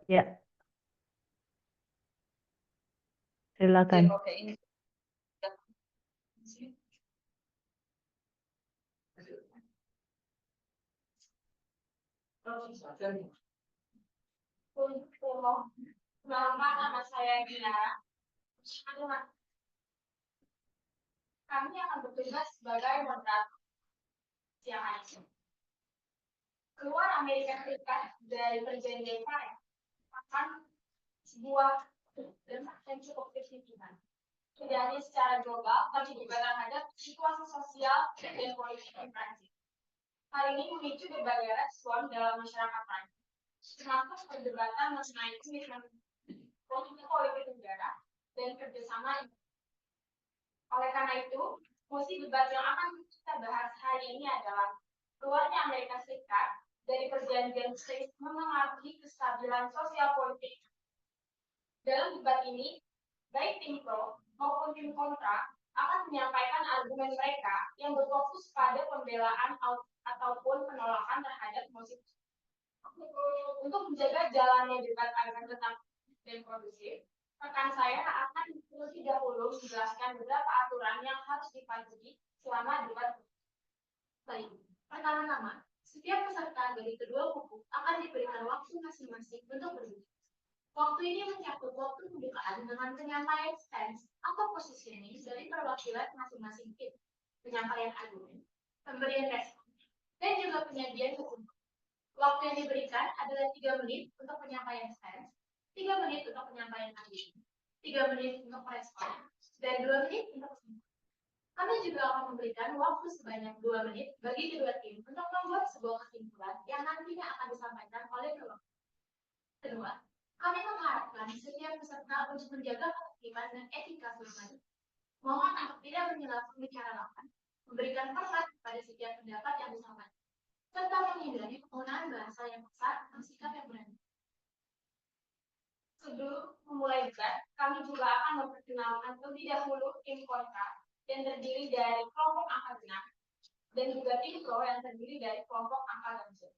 Ya, silakan. Nama saya Dina. Kami akan bertugas sebagai moderator siang hari ini. Keluar Amerika Serikat dari perjanjian Paris akan sebuah dampak yang cukup signifikan. Tidak hanya secara global, tapi juga terhadap situasi sosial dan politik di Prancis. Hal ini memicu berbagai respon dalam masyarakat Prancis, termasuk perdebatan mengenai komitmen politik negara dan kerjasama. Oleh karena itu, posisi debat yang akan kita bahas hari ini adalah keluarnya Amerika Serikat dari perjanjian Paris mempengaruhi kestabilan sosial politik. Dalam debat ini, baik tim pro maupun tim kontra akan menyampaikan argumen mereka yang berfokus pada pembelaan ataupun penolakan terhadap mosi. Untuk menjaga jalannya debat agar tetap dan kondusif, rekan saya akan terlebih dahulu menjelaskan beberapa aturan yang harus dipatuhi selama debat. Baik, pertama-tama, setiap peserta dari kedua kubu akan diberikan waktu masing-masing untuk berbicara. Waktu ini mencakup waktu pembukaan dengan penyampaian stance atau positioning dari perwakilan masing-masing tim, penyampaian argumen, pemberian respon, dan juga penyajian hukum. Waktu yang diberikan adalah 3 menit untuk penyampaian stance, 3 menit untuk penyampaian argumen, 3 menit untuk respon, dan 2 menit untuk kesimpulan. Kami juga akan memberikan waktu sebanyak 2 menit bagi kedua tim untuk membuat sebuah kesimpulan yang nantinya akan disampaikan oleh kedua. Kedua, kami mengharapkan setiap peserta untuk menjaga ketertiban dan etika bermain. Mohon untuk tidak menyela pembicaraan, memberikan hormat pada setiap pendapat yang disampaikan, serta menghindari penggunaan bahasa yang kasar dan sikap yang berani. Sebelum memulai debat, kami juga akan memperkenalkan terlebih dahulu tim kontra yang terdiri dari kelompok angka genap dan juga tim pro yang terdiri dari kelompok angka ganjil.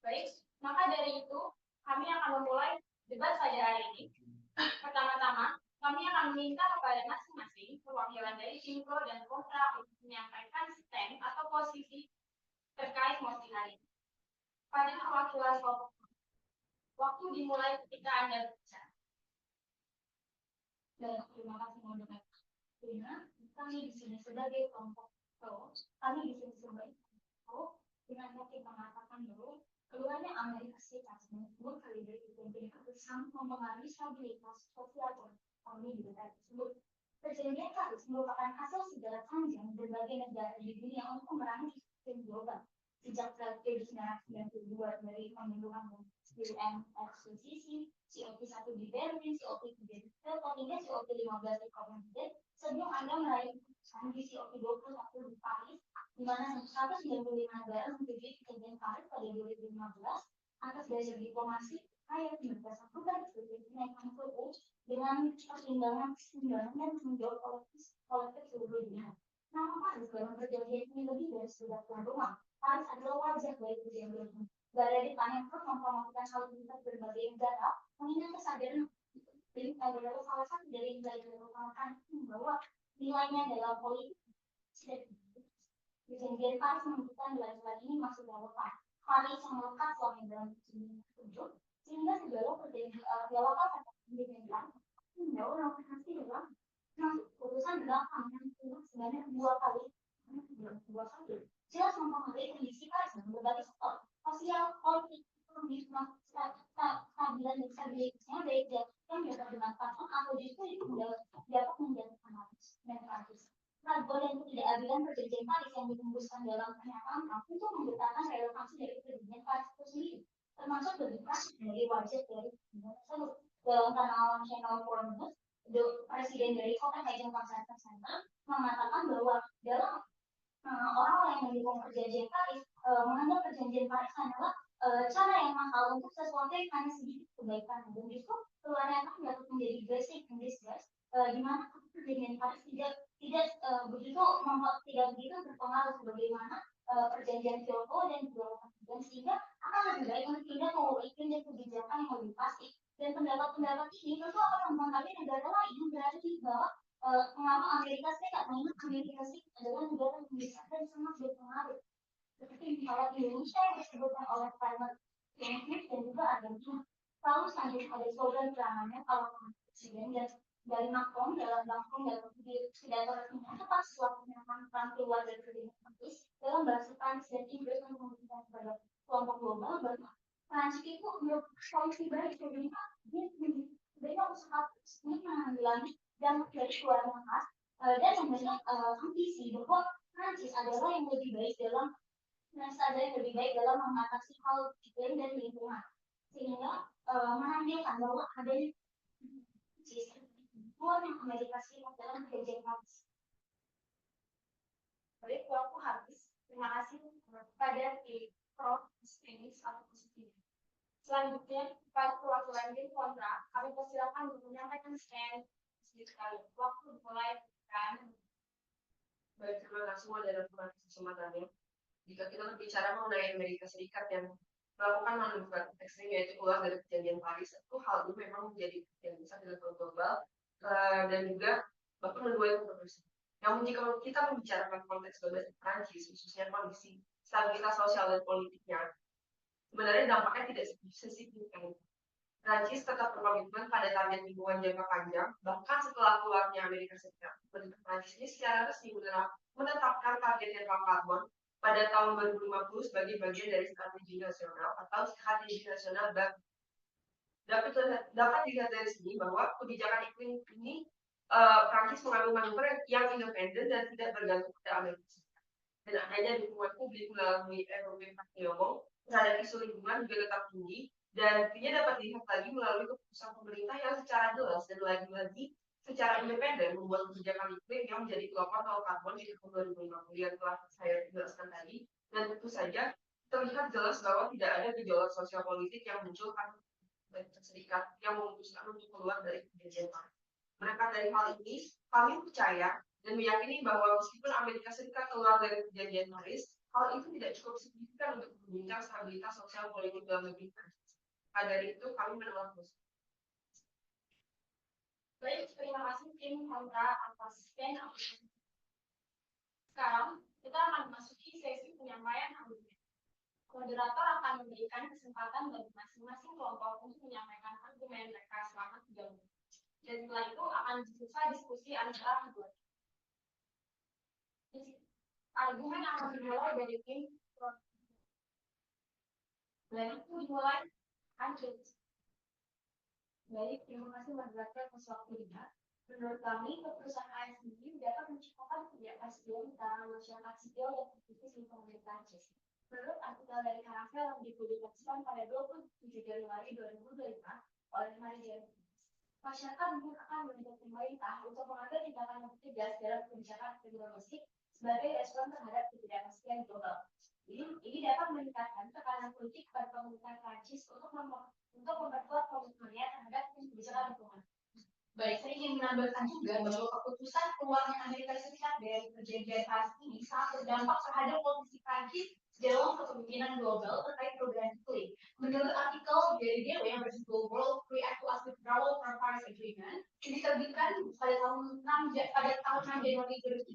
Baik, maka dari itu kami akan memulai debat pada hari ini. Pertama-tama, kami akan meminta kepada masing-masing perwakilan dari tim pro dan kontra untuk menyampaikan stand atau posisi terkait mosi hari ini. Pada perwakilan kelompok, waktu dimulai ketika Anda berbicara. Dan terima kasih mendengar. Kami di sini sebagai kelompok pro, kami di sini sebagai pro dengan motif mengatakan bahwa keluarnya Amerika Serikat menurut kali dari perjanjian Paris sangat mempengaruhi stabilitas sosial dan ekonomi di negara tersebut. Perjanjian Paris merupakan hasil sejarah panjang berbagai negara di dunia untuk memerangi sistem global. Sejak 1992 dari pembentukan UNFCCC, COP1 di Berlin, COP3 di Kyoto, hingga COP15 di Copenhagen, sebelum Anda meraih keputusan di COP21 di Paris, di mana 195 negara menyetujui perjanjian Paris pada 2015 atas dasar diplomasi kaya berdasarkan sebagai kenaikan suhu dengan pertimbangan dan menjawab kolektif seluruh dunia. Nama Paris dalam perjanjian ini lebih dari sekedar tuan rumah. Paris adalah wajah dari perjanjian ini. Dari planet terus mempromosikan hal lintas berbagai negara, mengingat kesadaran ini adalah salah satu dari nilai-nilai utama bahwa nilainya dalam politik. Perjanjian Paris menunjukkan nilai-nilai ini masih relevan. Paris yang melekat selama dalam perjanjian tersebut, sehingga segala perjanjian relevan akan diberikan membawa ratifikasi dalam putusan dalam sebanyak 2 kali. Jelas mempengaruhi kondisi Paris dan berbagai sektor sosial, politik, ekonomi, stabilan dan stabilitasnya baik yang dapat dimanfaatkan atau justru dapat menjatuhkan Paris. Ragu dan ketidakadilan perjanjian Paris yang ditembuskan dalam pernyataan Trump untuk memberitakan relevansi dari perjanjian Paris itu sendiri, termasuk berikan dari wajah dari perjanjian tersebut. Dalam kanal Channel 4 News, Presiden dari Copenhagen Consensus Center mengatakan bahwa dalam orang-orang yang mendukung perjanjian Paris menganggap perjanjian Paris adalah cara yang mahal untuk sesuatu yang hanya sedikit kebaikan, dan justru keluarnya akan dapat menjadi blessing in disguise, di mana perjanjian Paris tidak begitu berpengaruh sebagaimana perjanjian Kyoto dan juga sehingga akan lebih baik untuk tidak memiliki kebijakan yang lebih pas pendapat-pendapat ini tentu akan mempengaruhi negara lain yang berada di bawah pengaruh Amerika Serikat. Namun Amerika Serikat adalah negara yang besar dan sangat berpengaruh. Seperti kalau Indonesia yang disebutkan oleh Climate Change dan juga Argentina. Lalu selanjutnya ada slogan perangannya kalau presiden dan dari Macron dalam pidato resminya tepat sewaktu menyampaikan keluar dari kabinet Prancis dalam bahasa Prancis dan Inggris yang memberikan kepada kelompok global bahwa Prancis itu solusi baik pemerintah dia sebenarnya usaha ini menanggulangi dan dari keluarga khas dan membanyak ambisi bahwa Prancis adalah yang lebih baik dalam mengatasi hal iklim dan lingkungan sehingga menampilkan bahwa adanya sistem yang Amerika Serikat dalam perjanjian Paris. Baik, waktu habis. Terima kasih kepada Prof. Stenis atau positif. Selanjutnya, pada perwakilan tim kontra, kami persilakan untuk menyampaikan stand sekali. Waktu dimulai kan. Baik, terima kasih semua dalam kesempatannya. Jika kita berbicara mengenai Amerika Serikat yang melakukan manuver ekstrim yaitu keluar dari perjanjian Paris, itu hal ini memang menjadi yang besar di level global dan juga bahkan menuai kontroversi. Namun jika kita membicarakan konteks domestik Prancis, khususnya kondisi stabilitas sosial dan politiknya, sebenarnya dampaknya tidak sesignifikan. Prancis tetap berkomitmen pada target lingkungan jangka panjang, bahkan setelah keluarnya Amerika Serikat. Prancis ini secara resmi menetapkan target netral karbon pada tahun 2050 sebagai bagian dari strategi nasional atau strategi nasional dan dapat dilihat dari sini bahwa kebijakan iklim ini Prancis mengambil manuver yang independen dan tidak bergantung pada Amerika Serikat. Dan adanya dukungan publik melalui European Parliament terhadap isu lingkungan juga tetap tinggi dan ini dapat dilihat lagi melalui keputusan pemerintah yang secara jelas dan lagi-lagi secara independen membuat kebijakan iklim yang menjadi pelopor nol karbon di tahun 2050 yang telah saya jelaskan tadi. Dan tentu saja terlihat jelas bahwa tidak ada gejolak sosial politik yang muncul karena Amerika Serikat yang memutuskan untuk keluar dari perjanjian Paris. Berangkat dari hal ini, kami percaya dan meyakini bahwa meskipun Amerika Serikat keluar dari perjanjian Paris, hal itu tidak cukup signifikan untuk mengguncang stabilitas sosial politik dalam negeri Prancis. Dari itu kami menolak musik. Baik, terima kasih tim kontra atas stand. Sekarang kita akan memasuki sesi penyampaian argumen. Moderator akan memberikan kesempatan bagi masing-masing kelompok untuk menyampaikan argumen mereka selama 3 menit. Dan setelah itu akan selesai diskusi antara kedua. Argumen akan dimulai dari tim. Dan itu dimulai lanjut. Baik, terima kasih moderator atas waktunya. Menurut kami, keputusan ASB dapat menciptakan ketidakpastian antara masyarakat sipil dan aktivis lingkungan di Prancis. Menurut artikel dari Karafel yang dipublikasikan pada 27 Januari 2025 oleh Maria, masyarakat mungkin akan menuntut pemerintah untuk mengambil tindakan yang tegas dalam kebijakan domestik sebagai respon terhadap ketidakpastian global. Ini dapat meningkatkan tekanan politik pada pemerintah Prancis untuk memperkuat komitmennya terhadap kebijakan lingkungan. Baik, saya ingin menambahkan juga bahwa keputusan keluarnya Amerika Serikat dari perjanjian Paris ini sangat berdampak terhadap posisi Prancis dalam kepemimpinan global terkait program iklim. Menurut artikel dari DW yang berjudul World React to Withdrawal from Paris Agreement, yang diterbitkan pada tahun 6 Januari 2017,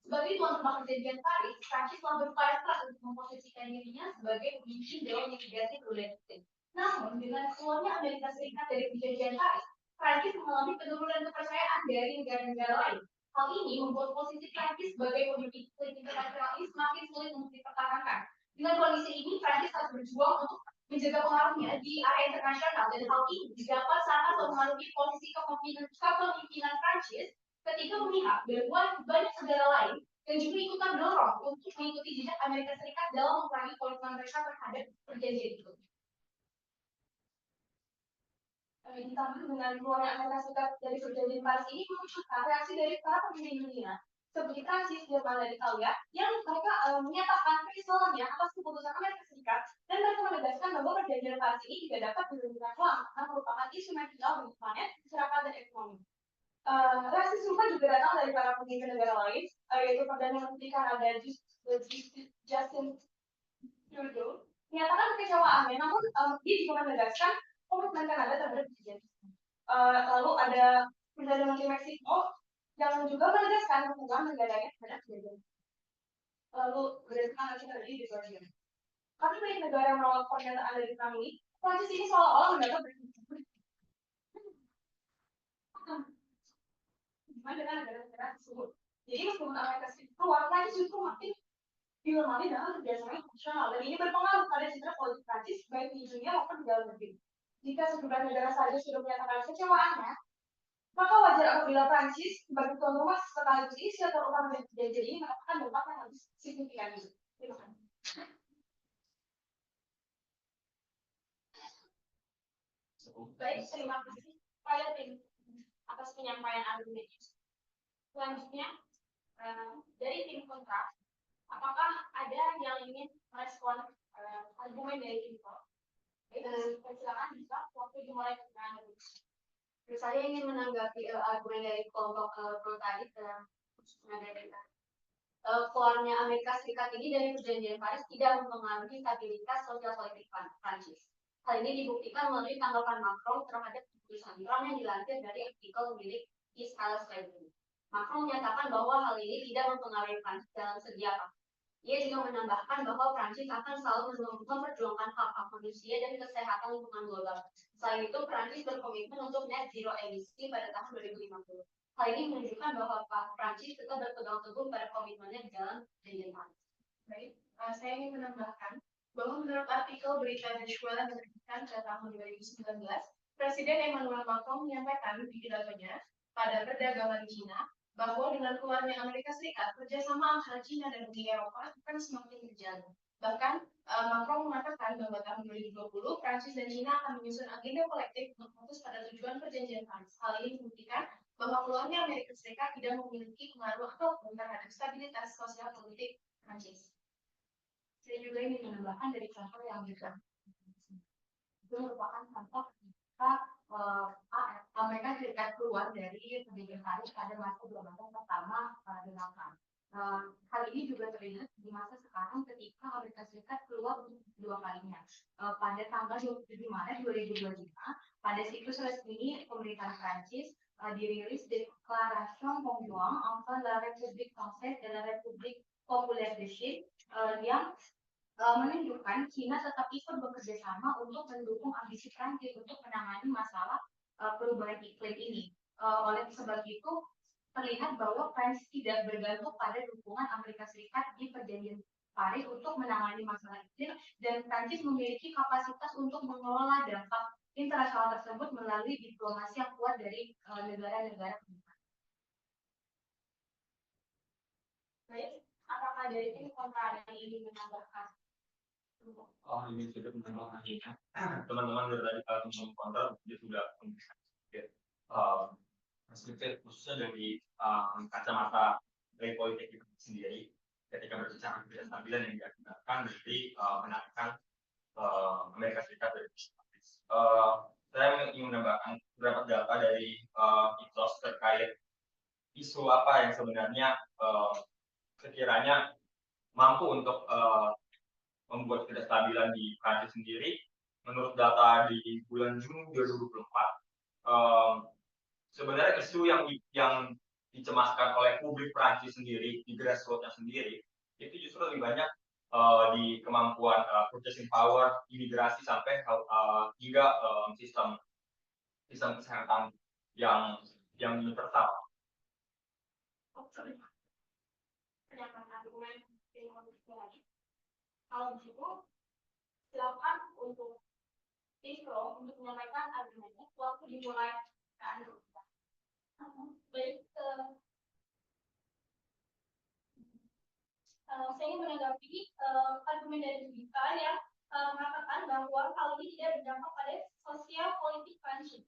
sebagai tuan rumah perjanjian Paris, Prancis telah berupaya keras untuk memposisikan dirinya sebagai pemimpin dalam mitigasi perubahan iklim. Namun, dengan keluarnya Amerika Serikat dari perjanjian Paris, Prancis mengalami penurunan kepercayaan dari negara-negara lain. Hal ini membuat posisi Prancis sebagai pemimpin iklim internasional ini semakin sulit untuk dipertahankan. Dengan kondisi ini, Prancis harus berjuang untuk menjaga pengaruhnya di area internasional dan hal ini dapat sangat mempengaruhi posisi kepemimpinan Prancis ketika memihak bahwa banyak negara lain dan juga ikut mendorong untuk mengikuti jejak Amerika Serikat dalam mengurangi komitmen mereka terhadap perjanjian itu. Ditambah dengan keluarnya Amerika Serikat dari perjanjian Paris ini memunculkan reaksi dari para pemimpin dunia seperti Prancis, Jerman, dan Italia yang mereka menyatakan kekesalannya atas keputusan Amerika Serikat dan mereka menegaskan bahwa perjanjian Paris ini tidak dapat dilakukan ulang karena merupakan instrumen final bagi planet, masyarakat, dan ekonomi. Reaksi serupa juga datang dari para pemimpin negara lain, yaitu Perdana Menteri Kanada Justin Trudeau menyatakan kekecewaannya, namun dia juga menegaskan komitmen Kanada terhadap perjanjian. Lalu ada Perdana Menteri Meksiko yang juga menegaskan hubungan negaranya terhadap perjanjian. Lalu berdasarkan hasil tadi di Georgia. Kami dari negara yang menolak pernyataan dari kami, Prancis ini seolah-olah menganggap gimana dengan negara-negara tersebut. Jadi meskipun Amerika Serikat keluar, Prancis justru makin dilemari dalam kerjasama internasional, dan ini berpengaruh pada citra politik Prancis baik di dunia maupun di dalam negeri. Jika sejumlah negara saja sudah menyatakan kecewaannya, maka wajar apabila Prancis sebagai tuan rumah sekaligus inisiator utama dari perjanjian ini mengatakan dampak yang lebih signifikan itu. Terima kasih. Baik, terima kasih pada tim atas penyampaian argumennya. Selanjutnya dari tim kontra, apakah ada yang ingin merespon argumen dari tim pro? Silakan bisa waktu dimulai dengan Anda. Saya ingin menanggapi argumen dari kelompok pro tadi dalam keluarnya Amerika Serikat ini dari perjanjian Paris tidak mempengaruhi stabilitas sosial politik Prancis. Hal ini dibuktikan melalui tanggapan Macron terhadap keputusan Trump yang dilansir dari artikel milik Isabelle Schreiber. Macron menyatakan bahwa hal ini tidak mempengaruhi Prancis dalam segi apa. Ia juga menambahkan bahwa Prancis akan selalu memperjuangkan hak-hak manusia dan kesehatan lingkungan global. Selain itu, Prancis berkomitmen untuk net zero emisi pada tahun 2050. Hal ini menunjukkan bahwa Prancis tetap berpegang teguh pada komitmennya di dalam perjanjian Paris. Baik, saya ingin menambahkan bahwa menurut artikel berita The Welle yang diterbitkan pada tahun 2019, Presiden Emmanuel Macron menyampaikan di pidatonya pada perdagangan Cina bahwa dengan keluarnya Amerika Serikat, kerjasama antara Cina dan Uni Eropa akan semakin berjalan. Bahkan Macron mengatakan bahwa tahun 2020 Prancis dan Cina akan menyusun agenda kolektif untuk fokus pada tujuan perjanjian Paris. Hal ini membuktikan bahwa keluarnya Amerika Serikat tidak memiliki pengaruh apapun terhadap stabilitas sosial politik Prancis. Saya juga ingin menambahkan dari contoh yang juga itu merupakan contoh ketika Amerika Serikat keluar dari perjanjian Paris pada masa jabatan pertama Donald Trump. Hal ini juga terlihat di masa sekarang ketika Amerika Serikat keluar untuk kedua kalinya. Pada tanggal 27 Maret 2025, pada situs resmi pemerintahan Prancis dirilis Déclaration conjointe entre la République française et la République populaire de Chine yang menunjukkan China tetap ikut bekerja sama untuk mendukung ambisi Prancis untuk menangani masalah perubahan iklim ini. Oleh sebab itu, terlihat bahwa Prancis tidak bergantung pada dukungan Amerika Serikat di perjanjian Paris untuk menangani masalah iklim, dan Prancis memiliki kapasitas untuk mengelola dampak internasional tersebut melalui diplomasi yang kuat dari negara-negara penyumbang. Baik, apakah dari tim kontra ada yang ingin menambahkan? Ini sudah menambahkan teman-teman dari radikal kontra dia sudah perspektif khususnya dari kacamata dari politik itu sendiri ketika berbicara ketidakstabilan yang diakibatkan dari penarikan Amerika Serikat dari saya ingin menambahkan beberapa data dari Ipsos terkait isu apa yang sebenarnya sekiranya mampu untuk membuat ketidakstabilan di Prancis sendiri. Menurut data di bulan Juni 2024, sebenarnya isu yang dicemaskan oleh publik Prancis sendiri di grassroots-nya sendiri itu justru lebih banyak di kemampuan purchasing power, imigrasi sampai hingga sistem kesehatan yang universal. Kalau begitu, silakan untuk intro untuk menyampaikan argumennya. Waktu dimulai baik, saya ingin menanggapi argumen dari Vika yang mengatakan bahwa hal ini tidak berdampak pada sosial politik Prancis.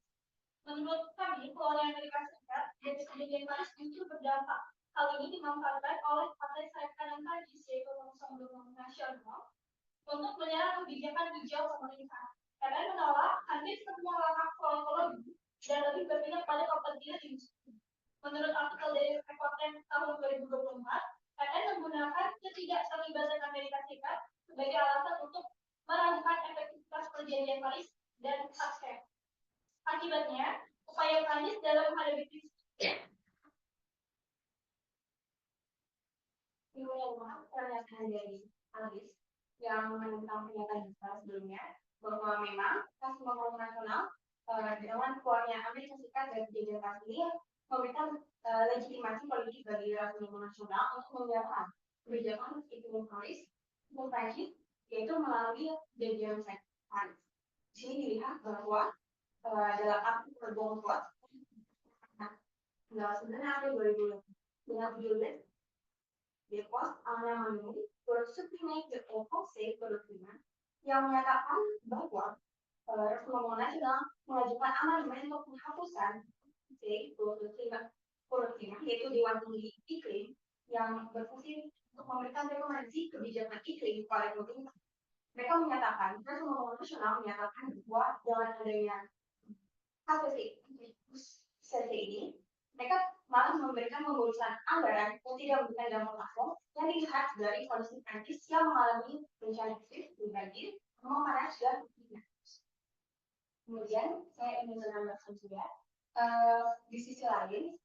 Menurut kami, keluarnya Amerika Serikat dari perjanjian Paris justru berdampak. Hal ini dimanfaatkan oleh Partai Sayap Kanan Prancis, yaitu Rassemblement National, untuk menyerang kebijakan hijau pemerintah. Karena menolak hampir semua langkah ekologi dan lebih berpihak pada kepentingan industri. Menurut artikel dari Reporter tahun 2024, PN menggunakan ketidakterlibatan Amerika Serikat sebagai alasan untuk meragukan efektivitas perjanjian Paris dan hak Akibatnya, upaya Prancis dalam menghadapi krisis pernyataan dari Alice yang menentang pernyataan kita sebelumnya bahwa memang kas pembangunan nasional dengan keluarnya Amerika Serikat dari perjanjian ini memberikan legitimasi politik bagi ras pembangunan nasional untuk menjalankan kebijakan ekonomi Paris untuk Prancis, yaitu melalui perjanjian Paris. Di sini dilihat bahwa dalam arti perbon kuat tanggal 9 April 2020 dengan judulnya Depos Amendement pour supprimer le Conseil européen yang menyatakan bahwa Pembangunan Nasional mengajukan amandemen untuk penghapusan yaitu Dewan Tinggi Iklim yang berfungsi untuk memberikan rekomendasi kebijakan iklim kepada pemerintah. Mereka menyatakan, Pembangunan Nasional menyatakan bahwa dengan adanya KPC ini, mereka malah memberikan pembodosan anggaran yang tidak memberikan dampak langsung yang dilihat dari kondisi Prancis yang mengalami bencana krisis, banjir, panas dan kemudian saya ingin menambahkan juga di sisi lain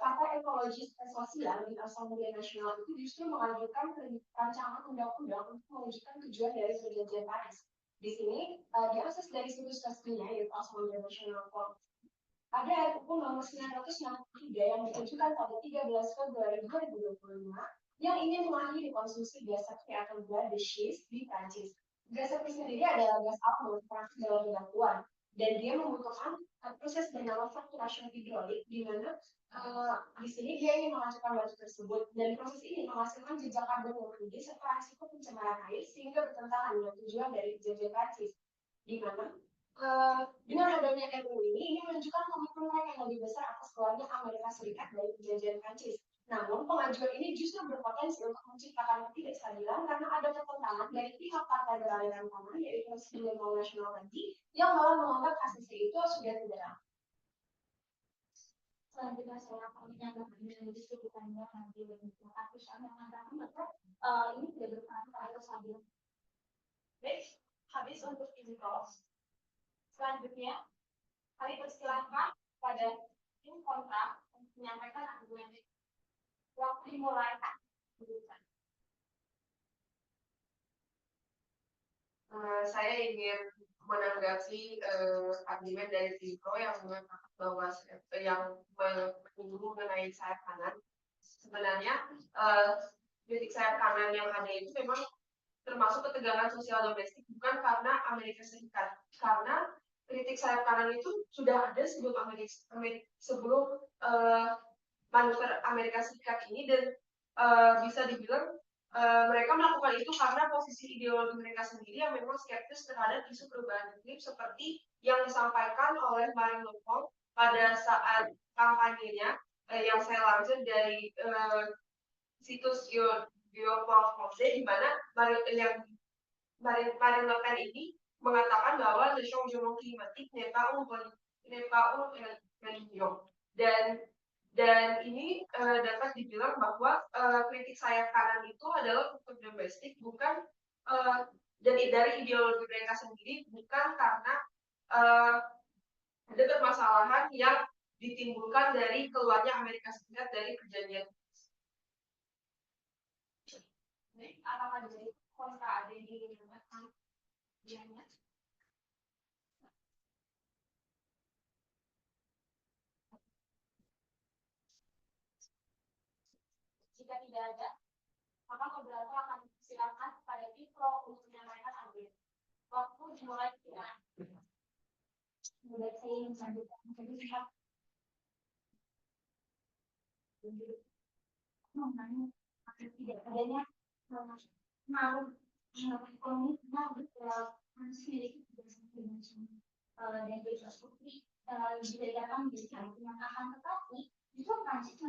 Partai Ekologis dan Sosial di Asamblee Nasional itu justru mengajukan rancangan undang-undang untuk mewujudkan tujuan dari perjanjian Paris. Di sini diakses dari situs resminya yaitu Asamblee Nasional ada RUU nomor 963 yang diajukan pada 13 Februari 2025 yang ingin mengakhiri konsumsi gas seperti atau gas de schist di Prancis. Gas seperti sendiri adalah gas alam berfungsi dalam bebatuan dan dia membutuhkan proses bernama fracturation hidrolik di mana di sini dia ingin menghancurkan batu tersebut dan proses ini menghasilkan jejak karbon yang tinggi serta risiko pencemaran air sehingga bertentangan dengan tujuan dari perjanjian Prancis di mana dengan adanya RUU ini menunjukkan komitmen mereka yang lebih besar atas keluarnya Amerika Serikat dari perjanjian Prancis. Namun, pengajuan ini justru berpotensi untuk menciptakan ketidakstabilan karena ada pertentangan dari pihak partai beraliran kanan, yaitu Persatuan Nasional tadi, yang malah menganggap ACC itu sudah tidak. Selanjutnya saya akan menyampaikan dengan diskusikannya nanti begitu. Aku sangat mengatakan bahwa ini tidak berperan pada stabil. Baik, habis untuk izin kelas. Selanjutnya, kami persilahkan pada tim kontra untuk menyampaikan argumen. Waktu dimulai. Saya ingin menanggapi argumen dari Tito yang mengatakan bahwa yang menyinggung mengenai sayap kanan. Sebenarnya kritik sayap kanan yang ada itu memang termasuk ketegangan sosial domestik bukan karena Amerika Serikat, karena kritik sayap kanan itu sudah ada sebelum manuver Amerika Serikat ini dan bisa dibilang mereka melakukan itu karena posisi ideologi mereka sendiri yang memang skeptis terhadap isu perubahan iklim seperti yang disampaikan oleh Marine Le Pen pada saat kampanyenya yang saya lansir dari situs Geopolitik di mana Marine Le Pen ini mengatakan bahwa le changement climatique n'est pas une religion dan ini dapat dibilang bahwa kritik sayap kanan itu adalah kultur domestik bukan dari ideologi mereka sendiri bukan karena ada permasalahan yang ditimbulkan dari keluarnya Amerika Serikat dari perjanjian. Apakah dari kontra ada yang digunakan? Jika tidak ada, maka moderator akan silakan kepada Tito untuk menyampaikan argumen. Waktu dimulai tidak. Kemudian saya ingin melanjutkan menjadi pihak tidak adanya malu ekonomi sendiri dan infrastruktur bisa dikatakan bisa akan tetapi justru Prancis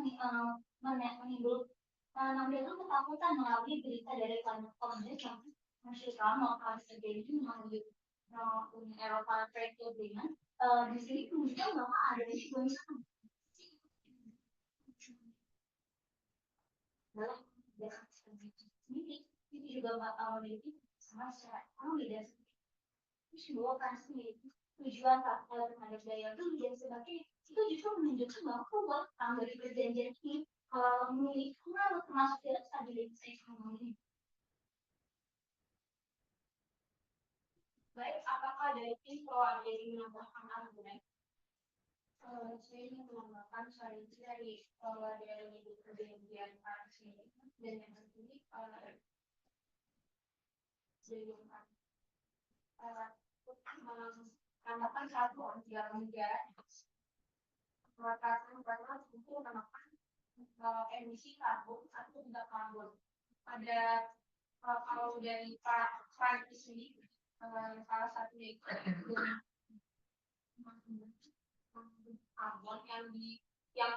menimbulkan ketakutan melalui berita dari Komunis yang Nasional maupun terjadi melalui Uni Eropa Trade Agreement. Di sini kemudian bahwa ada risiko yang sama. Dalam sendiri itu juga memiliki sama secara ekonomi dan semua kan sendiri tujuan terhadap daya beli dan sebagainya, itu justru menunjukkan bahwa peluang dari perjanjian ini memiliki pengaruh termasuk dalam stabilitas ekonomi. Baik, apakah dari info ada yang menambahkan argumen? Saya ingin menambahkan soal itu dari perjanjian Paris ini dan yang ini menambahkan satu negara mengatakan bahwa itu menambahkan emisi karbon atau tidak karbon. Pada kalau dari Pak Prancis ini salah satunya itu karbon yang dia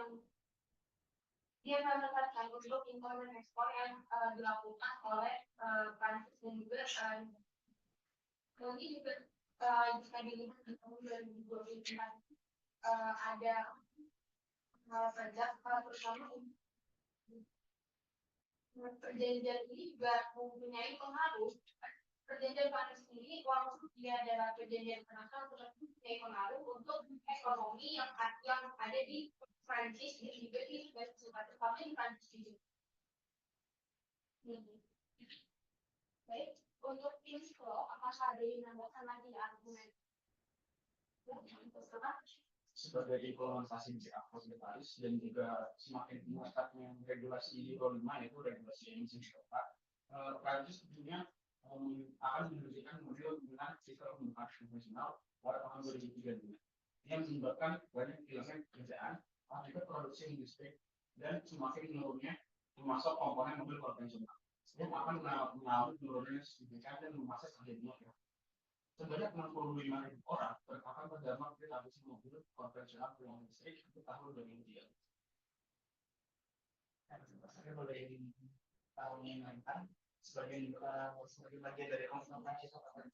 menetapkan untuk impor dan ekspor yang dilakukan oleh Prancis dan juga ini juga jika dilihat di tahun 2024 ada pajak terutama perjanjian ini juga mempunyai pengaruh. Perjanjian Paris ini walaupun dia adalah perjanjian internasional tetapi mempunyai pengaruh untuk ekonomi yang ada di Prancis dan juga di tepatnya di Prancis juga. Baik, untuk info apakah ada yang menambahkan lagi argumen? Sebagai implementasi dari Paris dan juga semakin meningkatnya regulasi di Euro 5 yaitu regulasi emisi CO2, Prancis tentunya akan menunjukkan model penggunaan sistem pembayaran konvensional pada tahun 2035 yang menyebabkan banyak kehilangan pekerjaan, juga produksi industri dan semakin menurunnya memasok komponen mobil konvensional yang akan mengalami penurunan signifikan dan memaksa terjadinya sebanyak 65.000 orang akan terdampak dari habisnya mobil konvensional yang listrik untuk tahun 2003. Saya boleh tahun yang lain sebagai bagian dari konsultasi dan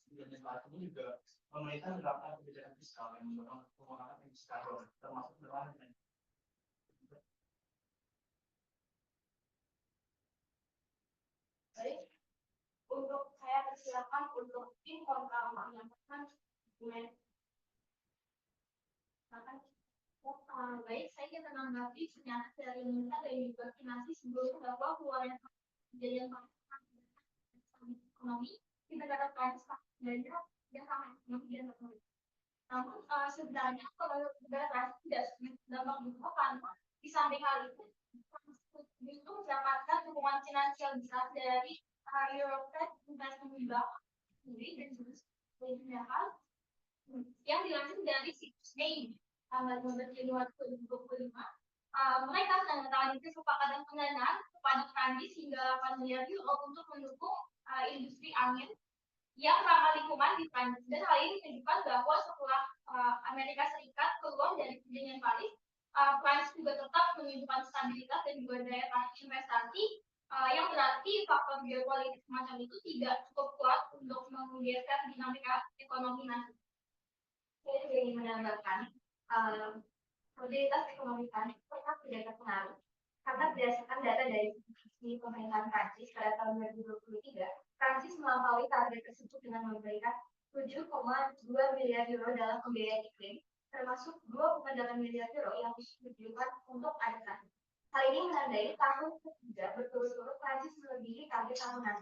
ini juga pemerintah melakukan kebijakan fiskal yang mendorong pengurangan emisi karbon termasuk dalam baik, untuk saya persilakan untuk info menyampaikan dokumen. Baik, saya ingin menanggapi pernyataan dari Minta dan juga Kinasi sebelumnya bahwa keluarnya kejadian ekonomi di negara Prancis dan yang sama kemudian ekonomi. Namun sebenarnya kalau negara Prancis tidak dampak besar karena di samping hal itu justru mendapatkan dukungan finansial besar dari European Investment Bank dan juga hal yang dilansir dari situs AIM tanggal 15 Januari 2025. Mereka menandatangani kesepakatan pendanaan kepada Prancis hingga 8 miliar euro untuk mendukung industri angin yang ramah lingkungan di Prancis. Dan hal ini menunjukkan bahwa setelah Amerika Serikat keluar dari perjanjian Paris, Prancis juga tetap menunjukkan stabilitas dan juga daya tarik investasi yang berarti faktor geopolitik semacam itu tidak cukup kuat untuk menggeser dinamika ekonomi nanti. Saya juga ingin menambahkan stabilitas ekonomi Prancis tetap tidak terpengaruh karena berdasarkan data dari pemerintahan Prancis pada tahun 2023, Prancis melampaui target tersebut dengan memberikan 7,2 miliar euro dalam pembiayaan iklim, termasuk 2,8 miliar euro yang ditujukan untuk adaptasi. Hal ini menandai tahun ketiga berturut-turut Prancis melebihi target tahunan,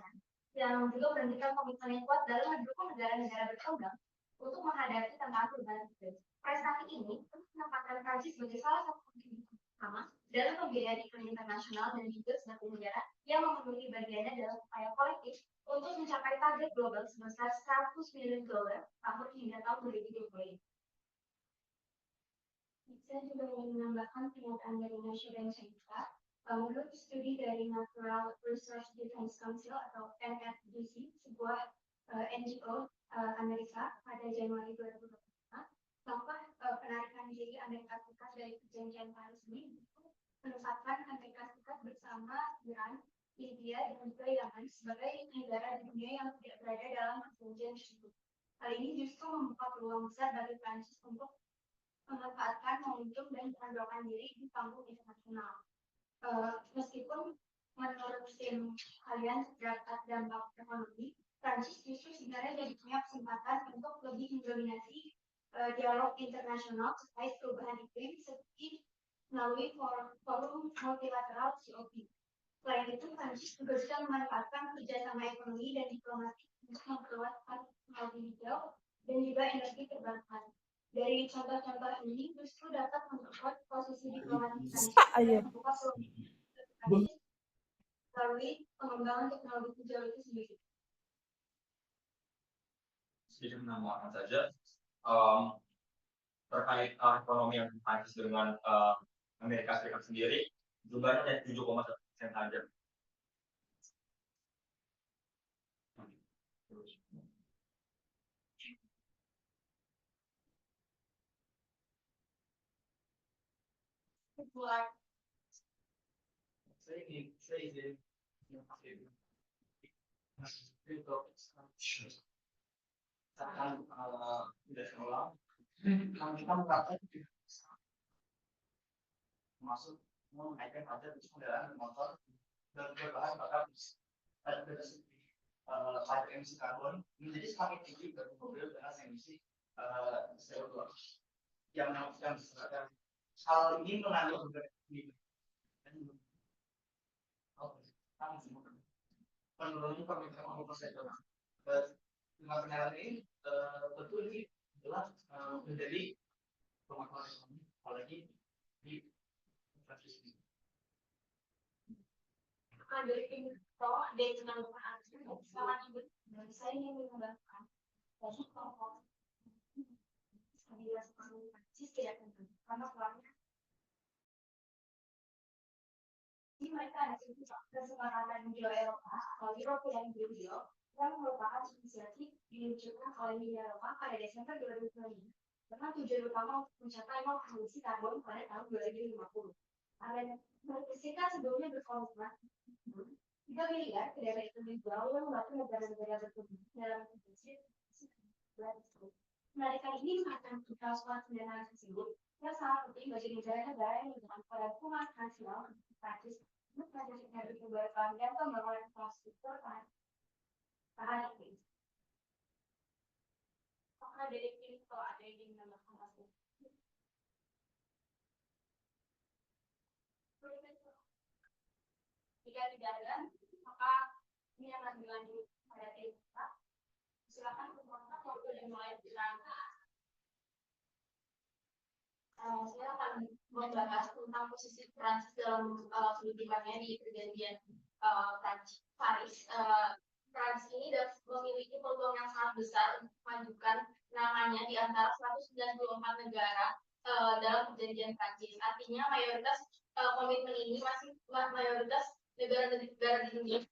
yang juga menunjukkan komitmen yang kuat dalam mendukung negara-negara berkembang untuk menghadapi tantangan perubahan iklim. Prestasi ini menempatkan Prancis sebagai salah satu kontribusi utama dalam pembiayaan iklim internasional dan juga sebagai negara yang memenuhi bagiannya dalam upaya kolektif untuk mencapai target global sebesar 100 miliar dolar tahun hingga tahun 2020. Saya juga ingin menambahkan pernyataan dari National Center. Menurut studi dari Natural Resource Defense Council atau NRDC, sebuah NGO Amerika pada Januari 2025, bahwa penarikan diri Amerika Serikat dari perjanjian Paris ini menempatkan Amerika Serikat bersama Iran, India, dan juga Yaman sebagai negara di dunia yang tidak berada dalam perjanjian tersebut. Hal ini justru membuka peluang besar bagi Prancis untuk memanfaatkan momentum dan menonjolkan diri di panggung internasional. Meskipun menurut tim kalian terdapat dampak ekonomi, Prancis justru sebenarnya jadi punya kesempatan untuk lebih mendominasi dialog internasional terkait perubahan iklim seperti melalui forum multilateral COP. Selain itu, Prancis juga bisa memanfaatkan kerjasama ekonomi dan diplomatik untuk memperluas hal hijau dan juga energi terbarukan. Dari contoh-contoh ini justru dapat memperkuat posisi diplomatik Prancis dan membuka peluang Prancis melalui pengembangan teknologi hijau itu sendiri. Sedikit menambahkan saja terkait ekonomi yang Prancis dengan Amerika Serikat sendiri jumlahnya 7,1% saja. Masuk menaikkan pajak untuk kendaraan bermotor dan berbahan bakar pajak emisi karbon menjadi semakin tinggi bagi mobil dengan emisi CO2 yang diserahkan. Hal ini mengandung penurunan permintaan operasional. Dengan kendaraan ini tentu ini adalah menjadi pemaparan ekonomi, apalagi di Prancis. Dari info dan penanggulangan sangat dan saya ingin menambahkan banyak kelompok stabilitas ekonomi Prancis tidak tentu karena peluangnya mereka ada kesepakatan Uni Eropa atau European Green Deal yang merupakan inisiatif diluncurkan oleh Uni Eropa pada Desember 2005 dengan tujuan utama untuk mencapai nol emisi karbon pada tahun 2050. Amerika Serikat sebelumnya berkomitmen 3 miliar ke daerah ekonomi global yang membantu negara-negara berkembang dalam kondisi penarikan ini akan transformasi pendanaan tersebut yang sangat penting bagi negara-negara yang menggunakan pada hubungan nasional Prancis untuk mencapai energi terbarukan dan pembangunan infrastruktur tahan iklim. Apakah dari ini kalau ada yang ingin menambahkan hasil? Jika tidak ada, maka ini akan dilanjut pada tim kita. Silakan peserta waktu dimulai bilang. Saya akan membahas tentang posisi Prancis dalam pendidikannya di perjanjian Paris. Prancis ini memiliki peluang yang sangat besar untuk memajukan namanya di antara 194 negara dalam perjanjian Prancis. Artinya mayoritas komitmen ini masih mayoritas negara-negara di dunia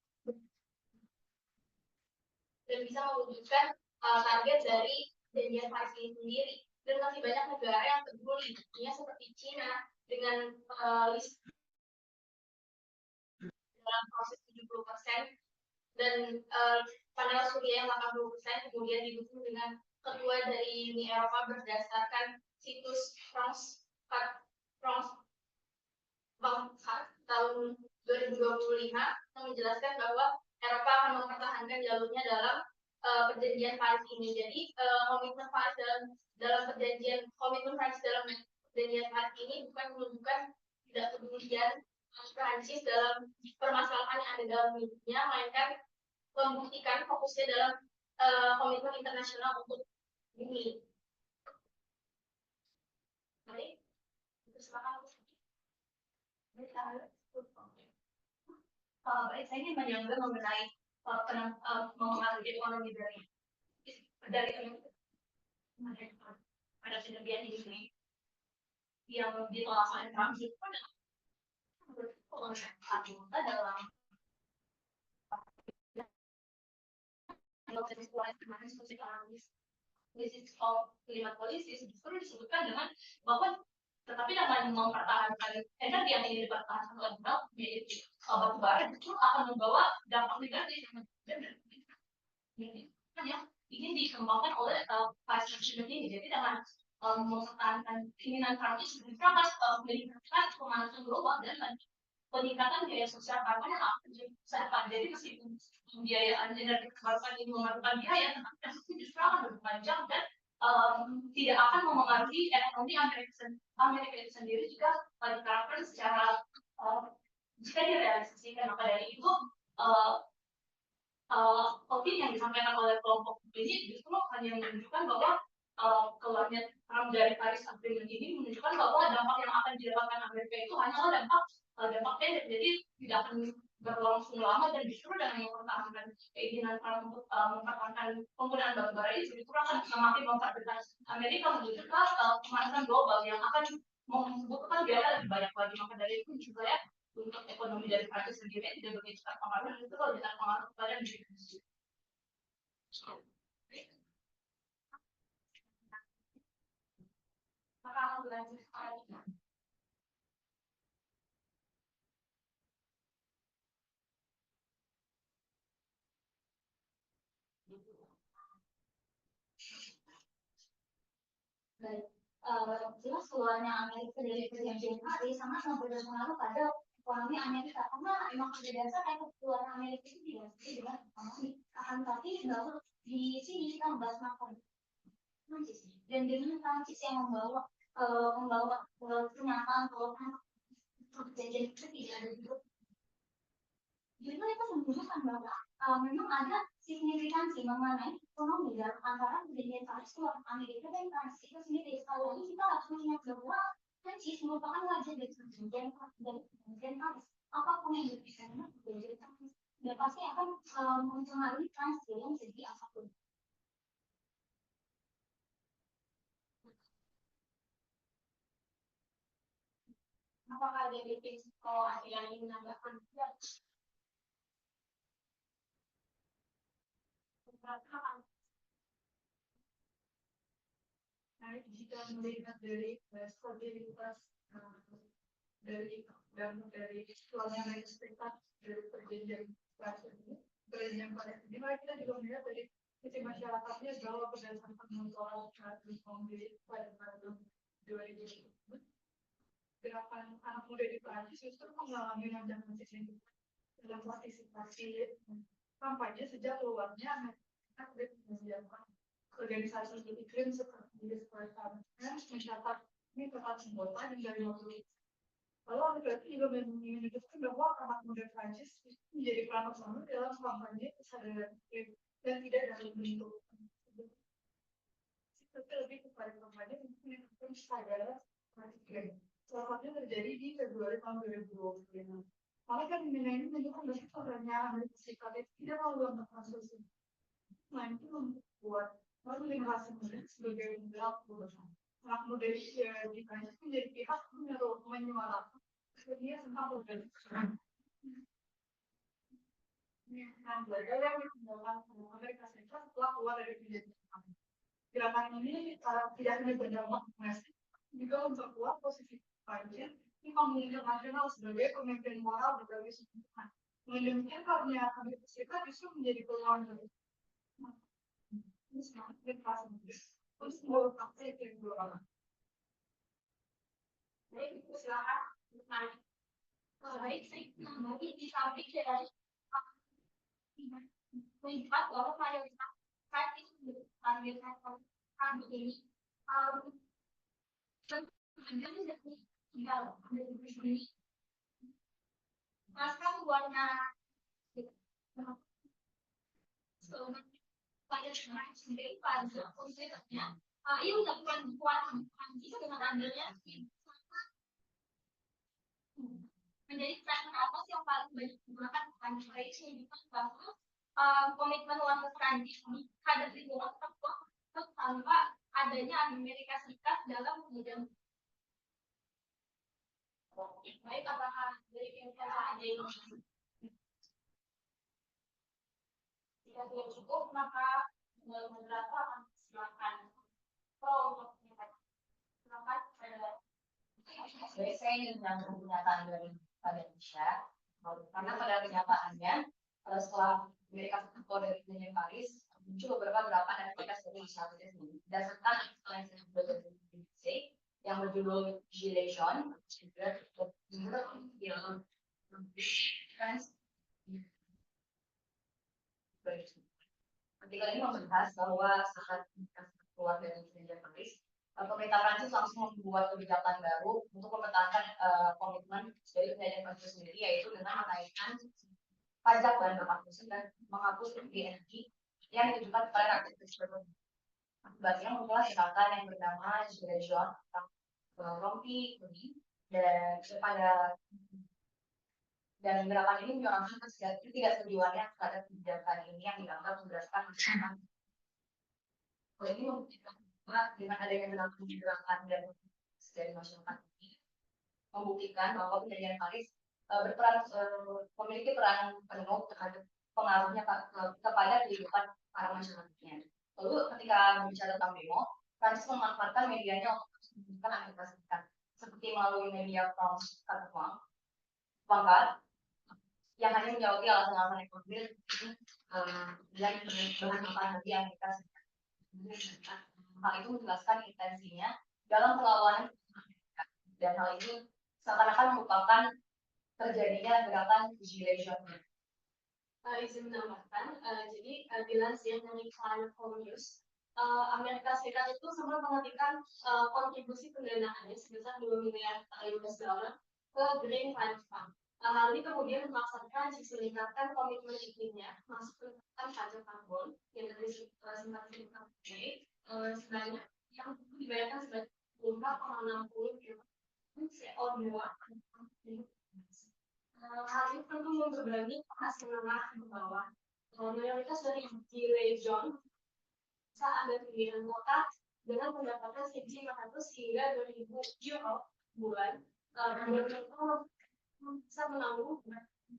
dan bisa mewujudkan target dari perjanjian Paris ini sendiri. Dan masih banyak negara yang peduli, seperti Cina dengan list dalam proses 70% dan panel surya yang 80% kemudian didukung dengan ketua dari Uni Eropa berdasarkan situs France tahun 2025 yang menjelaskan bahwa Eropa akan mempertahankan jalurnya dalam perjanjian Paris ini. Jadi komitmen Paris dalam komitmen Prancis dalam perjanjian Paris ini bukan menunjukkan tidak kepedulian Prancis dalam permasalahan yang ada dalam hidupnya, melainkan membuktikan fokusnya dalam komitmen internasional untuk ini. Baik, itu silakan. Baik, saya ingin menyangka mengenai mempengaruhi ekonomi dari pada penerbitan ini yang ditolak oleh Prancis dalam krisis klimat polisi justru disebutkan dengan bahwa tetapi dengan mempertahankan energi yang ingin dipertahankan oleh Trump yaitu batu bara justru akan membawa dampak negatif yang ingin dikembangkan oleh Paris ini. Jadi dengan mempertahankan keinginan Prancis justru akan meningkatkan pemanasan global dan peningkatan biaya sosial karbon yang akan besar. Jadi meskipun pembiayaan energi terbarukan ini memerlukan biaya, tetapi dampaknya justru akan berpanjang dan tidak akan memengaruhi ekonomi Amerika itu sendiri jika diterapkan secara jika direalisasikan. Maka dari itu opini yang disampaikan oleh kelompok ini justru hanya menunjukkan bahwa keluarnya Trump dari Paris Agreement ini menunjukkan bahwa dampak yang akan didapatkan Amerika itu hanyalah dampak pendek, jadi tidak akan berlangsung lama, dan justru dengan mempertahankan keinginan Trump untuk mempertahankan penggunaan batu bara ini justru akan semakin memperberat Amerika menuju ke pemanasan global yang akan membutuhkan biaya lebih banyak lagi. Maka dari itu juga ya, untuk ekonomi dari Prancis sendiri tidak begitu terpengaruh, itu lebih terpengaruh kepada Amerika. Maka akan berlanjut sekarang. Baik, jelas keluarnya Amerika dari perjanjian Paris sangat berpengaruh pada ekonomi Amerika, karena memang pada dasarnya keluar Amerika itu tidak dengan ekonomi, akan tapi bahwa di sini kita membahas makro Prancis, dan dengan Prancis yang membawa kenyataan bahwa perjanjian itu tidak ada di grup. Justru itu menunjukkan bahwa memang ada signifikansi mengenai ekonomi dalam antara perjanjian Paris keluar Amerika dan Prancis itu sendiri. Kalau ini kita harus mengingat bahwa Prancis merupakan wajah dari perjanjian Paris. Apapun yang diberikan perjanjian Paris, dan pasti akan mempengaruhi Prancis dalam segi apapun. Apakah ada risiko yang ingin menambahkan? Nah, jika melihat dari stabilitas dari keluarnya Amerika Serikat dari perjanjian Paris ini, maka kita juga melihat dari sisi masyarakatnya bahwa berdasarkan penontonan pemilih pada tahun 2020, gerakan anak muda di Prancis justru mengalami lonjakan signifikan dalam partisipasi kampanye sejak keluarnya Amerika Serikat menyiapkan organisasi iklim seperti Departemen mencatat ini tepat anggota dan dari waktu. Lalu Amerika juga menunjukkan bahwa anak muda Prancis menjadi peran utama dalam kampanye kesadaran iklim dan tidak dalam bentuk tapi lebih kepada kampanye untuk menunjukkan kesadaran iklim. Salah satunya terjadi di Februari tahun 2025. Maka kan ini menunjukkan bahwa perannya Amerika Serikat tidak melakukan kasus ini. Nah, itu membuat baru generasi muda sebagai modal perubahan. Anak muda di Prancis menjadi pihak menyuarakan dia tentang perubahan. Nah, belajar yang menggunakan Amerika Serikat setelah keluar dari perjanjian Paris. Gerakan ini tidak hanya berdampak domestik, juga memperkuat posisi Prancis di panggung internasional sebagai pemimpin moral berbagai sumber. Demikian karena Amerika Serikat justru menjadi peluang dari ini semakin pas terus mau pakai yang dua. Baik, silakan. Baik, saya nanti di samping dari melihat bahwa mayoritas saat itu mayoritas kami ini menjadi dari tinggal dari sini. Masa keluarnya pada sekarang sendiri pada konsepnya ia melakukan buat Prancis dengan adanya menjadi tren atas yang paling banyak digunakan Prancis menunjukkan bahwa komitmen warga Prancis terhadap lingkungan tanpa adanya Amerika Serikat dalam kemudian. Baik, apakah dari pihak ada yang jika tidak cukup, maka moderator akan silakan untuk silakan. Saya ingin menanggapi pernyataan dari Pak Indonesia, karena pada kenyataannya setelah Amerika keluar dari perjanjian Paris, muncul beberapa gerakan dan aktivitas dari masyarakat sendiri. Berdasarkan yang berjudul Gilets Jaunes, artikel ini membahas bahwa saat keluar dari perjanjian Paris, pemerintah Prancis langsung membuat kebijakan baru untuk mempertahankan komitmen dari perjanjian Paris sendiri, yaitu dengan menaikkan pajak bahan bakar fosil dan menghapus subsidi energi yang ditujukan kepada rakyat kecil. Akibatnya muncullah gerakan yang bernama Gilets Jaunes atau rompi kuning, dan gerakan ini menyorongkan ketidaksetujuannya terhadap kebijakan ini yang dianggap memberatkan masyarakat. Ini membuktikan bahwa dengan adanya gerakan dan dari masyarakat ini membuktikan bahwa perjanjian Paris memiliki peran penuh terhadap pengaruhnya kepada kehidupan para masyarakatnya. Lalu ketika berbicara tentang demo, Prancis memanfaatkan medianya untuk menunjukkan Amerika Serikat, seperti melalui media France Vanguard yang hanya menjawab alasan-alasan ekonomi dan bahan bakar energi Amerika Serikat. Hal itu menjelaskan intensinya dalam perlawanan Amerika, dan hal ini seakan-akan merupakan terjadinya gerakan Gilets Jaunes. Izin menambahkan, jadi dilansir dari Climate for News, Amerika Serikat itu sempat menghentikan kontribusi pendanaannya sebesar 2 miliar US dollar ke Green Climate Fund. Hal ini kemudian memaksakan sisi meningkatkan komitmen iklimnya, masuk peningkatan pajak karbon yang dari sempat sebanyak yang dibayarkan sebanyak 4,60 kg CO2. Hal ini tentu memperbarui kelas menengah ke bawah. Mayoritas dari Gilets Jaunes saat ada pinggiran kota dengan pendapatan 1.500 hingga 2.000 euro bulan. Mereka bisa menanggung gerakan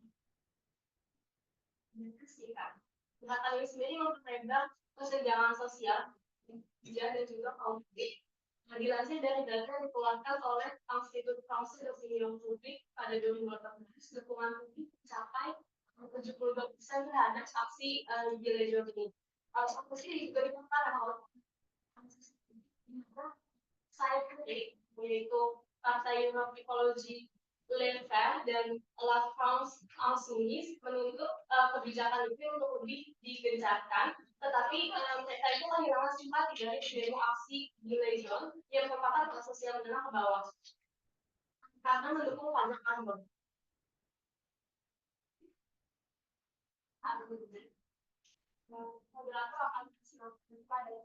ini sendiri memperlebar kesenjangan sosial dan juga konflik. Dilansir dari data yang dikeluarkan oleh Institut Council Opinion Public pada 2018, dukungan publik mencapai 72% terhadap aksi Gilets Jaunes ini. Aksi ini juga dilakukan oleh saya sendiri, yaitu Partai Europe Ecology Lenfer dan La France Insoumise menuntut kebijakan itu untuk lebih digencarkan, tetapi mereka itu kehilangan simpati dari demo aksi Gilets Jaunes yang merupakan kelas sosial menengah ke bawah karena mendukung pajak karbon. Beberapa akan pada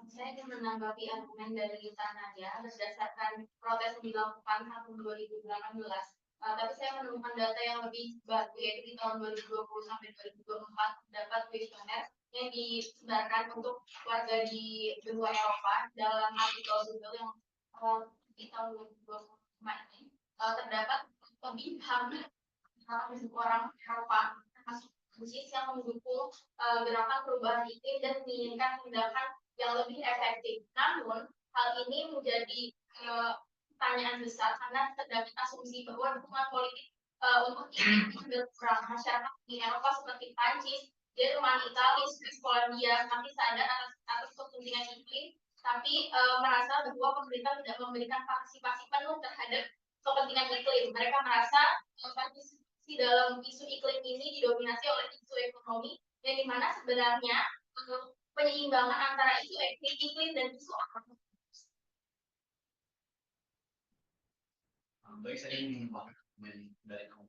saya ingin menanggapi argumen dari Nadia berdasarkan protes yang dilakukan tahun 2018. Tapi saya menemukan data yang lebih baru, yaitu di tahun 2020 sampai 2024 dapat kuesioner yang disebarkan untuk warga di benua Eropa dalam artikel Google yang di tahun 2024 ini terdapat lebih hampir 100 orang Eropa termasuk Prancis yang mendukung gerakan perubahan iklim dan menginginkan tindakan yang lebih efektif. Namun hal ini menjadi pertanyaan besar karena terdapat asumsi bahwa dukungan politik untuk iklim berkurang. Masyarakat di Eropa seperti Prancis, Jerman, Italia, Swiss, Polandia masih sadar atas kepentingan iklim, tapi merasa bahwa pemerintah tidak memberikan partisipasi penuh terhadap kepentingan iklim. Mereka merasa partisipasi dalam isu iklim ini didominasi oleh isu ekonomi, yang dimana sebenarnya penyeimbangan antara isu iklim dan isu apa? Baik, saya ingin menambahkan dari kamu.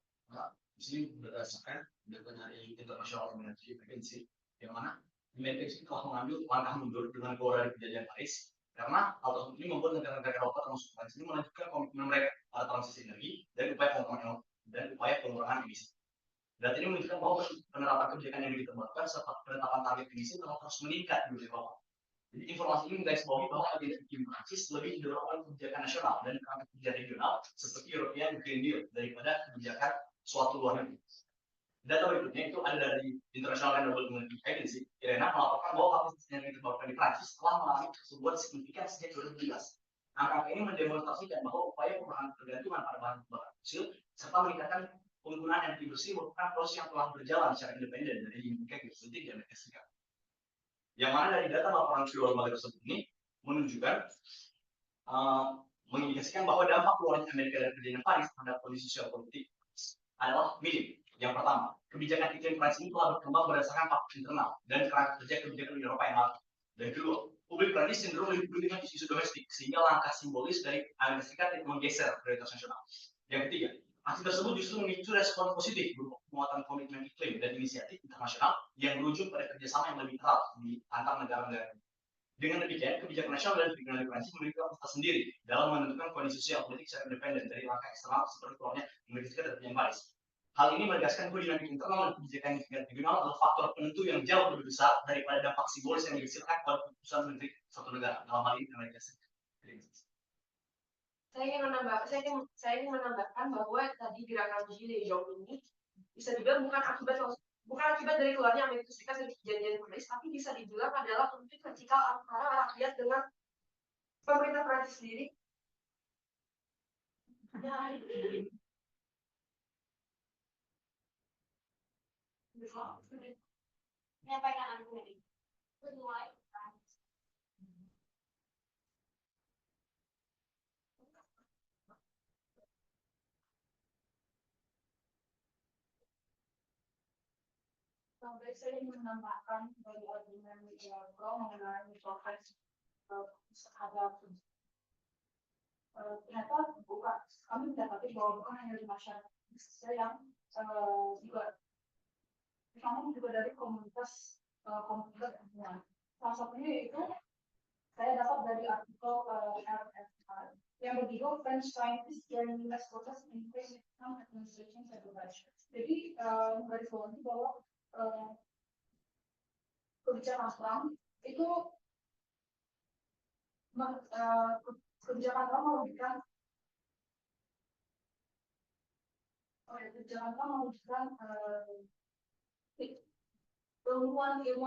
Di sini berdasarkan data dari International Energy Agency, yang mana Amerika Serikat telah mengambil langkah mundur dengan keluar dari perjanjian Paris, karena hal tersebut ini membuat negara-negara Eropa termasuk Prancis ini melanjutkan komitmen mereka pada transisi energi dan upaya pengurangan emisi. Data ini menunjukkan bahwa penerapan kebijakan yang diterapkan serta penetapan target emisi telah terus meningkat di Eropa. Jadi informasi ini menggarisbawahi bahwa agenda iklim Prancis lebih didorong oleh kebijakan nasional dan kebijakan regional seperti European Green Deal daripada kebijakan suatu luar negeri. Data berikutnya itu ada dari International Renewable Energy Agency, IRENA, melaporkan bahwa kapasitas energi terbarukan di Prancis telah mengalami pertumbuhan signifikan sejak 2017. Angka ini mendemonstrasikan bahwa upaya pengurangan ketergantungan pada bahan bakar fosil serta meningkatkan penggunaan energi bersih merupakan proses yang telah berjalan secara independen dari dinamika geopolitik di Amerika Serikat. Yang mana dari data laporan kedua lembaga tersebut ini menunjukkan mengindikasikan bahwa dampak keluarnya Amerika dari perjanjian Paris terhadap kondisi sosial politik adalah minim. Yang pertama, kebijakan iklim Prancis ini telah berkembang berdasarkan faktor internal dan kerangka kerja kebijakan Uni Eropa yang matang. Dan kedua, publik Prancis cenderung lebih peduli dengan isu domestik, sehingga langkah simbolis dari Amerika Serikat menggeser prioritas nasional. Yang ketiga, aksi tersebut justru memicu respon positif berupa penguatan komitmen iklim dan inisiatif internasional yang berujung pada kerjasama yang lebih erat di antar negara-negara. Dengan demikian, kebijakan nasional dan regional Prancis memiliki kapasitas sendiri dalam menentukan kondisi sosial politik secara independen dari langkah eksternal seperti keluarnya Amerika Serikat dan perjanjian Paris. Hal ini menegaskan bahwa dinamika internal dan kebijakan regional adalah faktor penentu yang jauh lebih besar daripada dampak simbolis yang dihasilkan pada keputusan menteri suatu negara, dalam hal ini Amerika Serikat. Saya ingin menambahkan bahwa tadi gerakan Gilets Jaunes ini bisa dibilang bukan akibat dari keluarnya Amerika Serikat dari perjanjian Paris, tapi bisa dibilang adalah konflik vertikal antara rakyat dengan pemerintah Prancis sendiri. Menyampaikan argumen ini. Kedua, Sampai saya ingin menambahkan dari argumen pro mengenai proses terhadap ternyata bukan, kami mendapati bahwa bukan hanya di masyarakat yang juga kami juga dari komunitas ilmuwan. Salah satunya yaitu saya dapat dari artikel RFI yang berjudul French Scientists During US Protest in Face Trump Administration Segregation. Jadi garis bawahi bahwa kebijakan Trump itu kebijakan Trump mewujudkan ilmuwan yang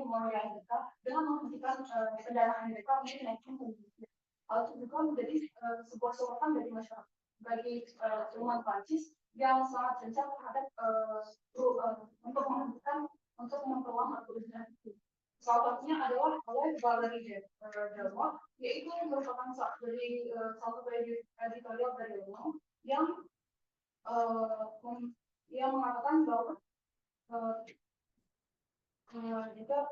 menguasai mereka dengan menghentikan pendanaan mereka untuk menaikkan pendidikan. Hal itu juga menjadi sebuah sorotan dari masyarakat, bagi ilmuwan Prancis yang sangat gencar terhadap untuk menghentikan untuk memperluas perusahaan itu. Salah satunya adalah oleh Valerie Delmont, yaitu merupakan salah satu editorial dari Delmont yang mengatakan bahwa juga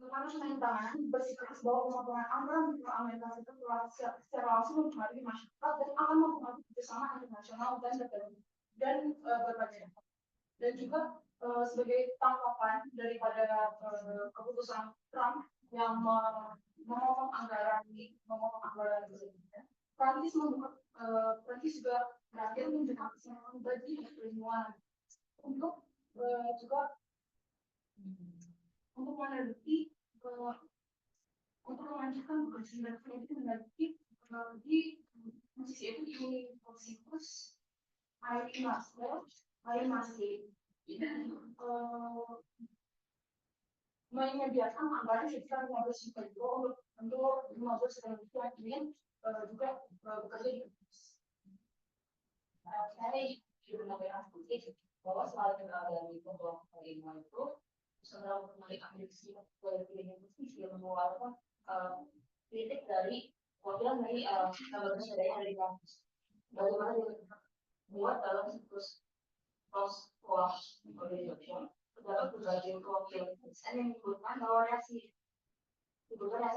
harus tangan bersikeras bahwa pemotongan anggaran di Amerika Serikat secara langsung mempengaruhi masyarakat dan akan mempengaruhi kerjasama internasional dan berbagai hal. Dan juga sebagai tanggapan daripada keputusan Trump yang memotong anggaran tersebut, Prancis juga berakhir memberikan kesempatan bagi ilmuwan untuk juga untuk meneliti untuk melanjutkan pekerjaan itu meneliti di posisi itu di Universitas air masih menyediakan anggaran sekitar 15 juta euro untuk 15 penelitian ingin juga bekerja di saya juga menyampaikan sedikit bahwa selain dari kelompok ilmuwan itu setelah menarik ambilisi dari pilihan posisi yang mengeluarkan kritik dari wakilan dari lembaga dari kampus. Bagaimana dia buat dalam siklus cross organization terdapat berbagai kewakilan dosen yang menyebutkan bahwa reaksi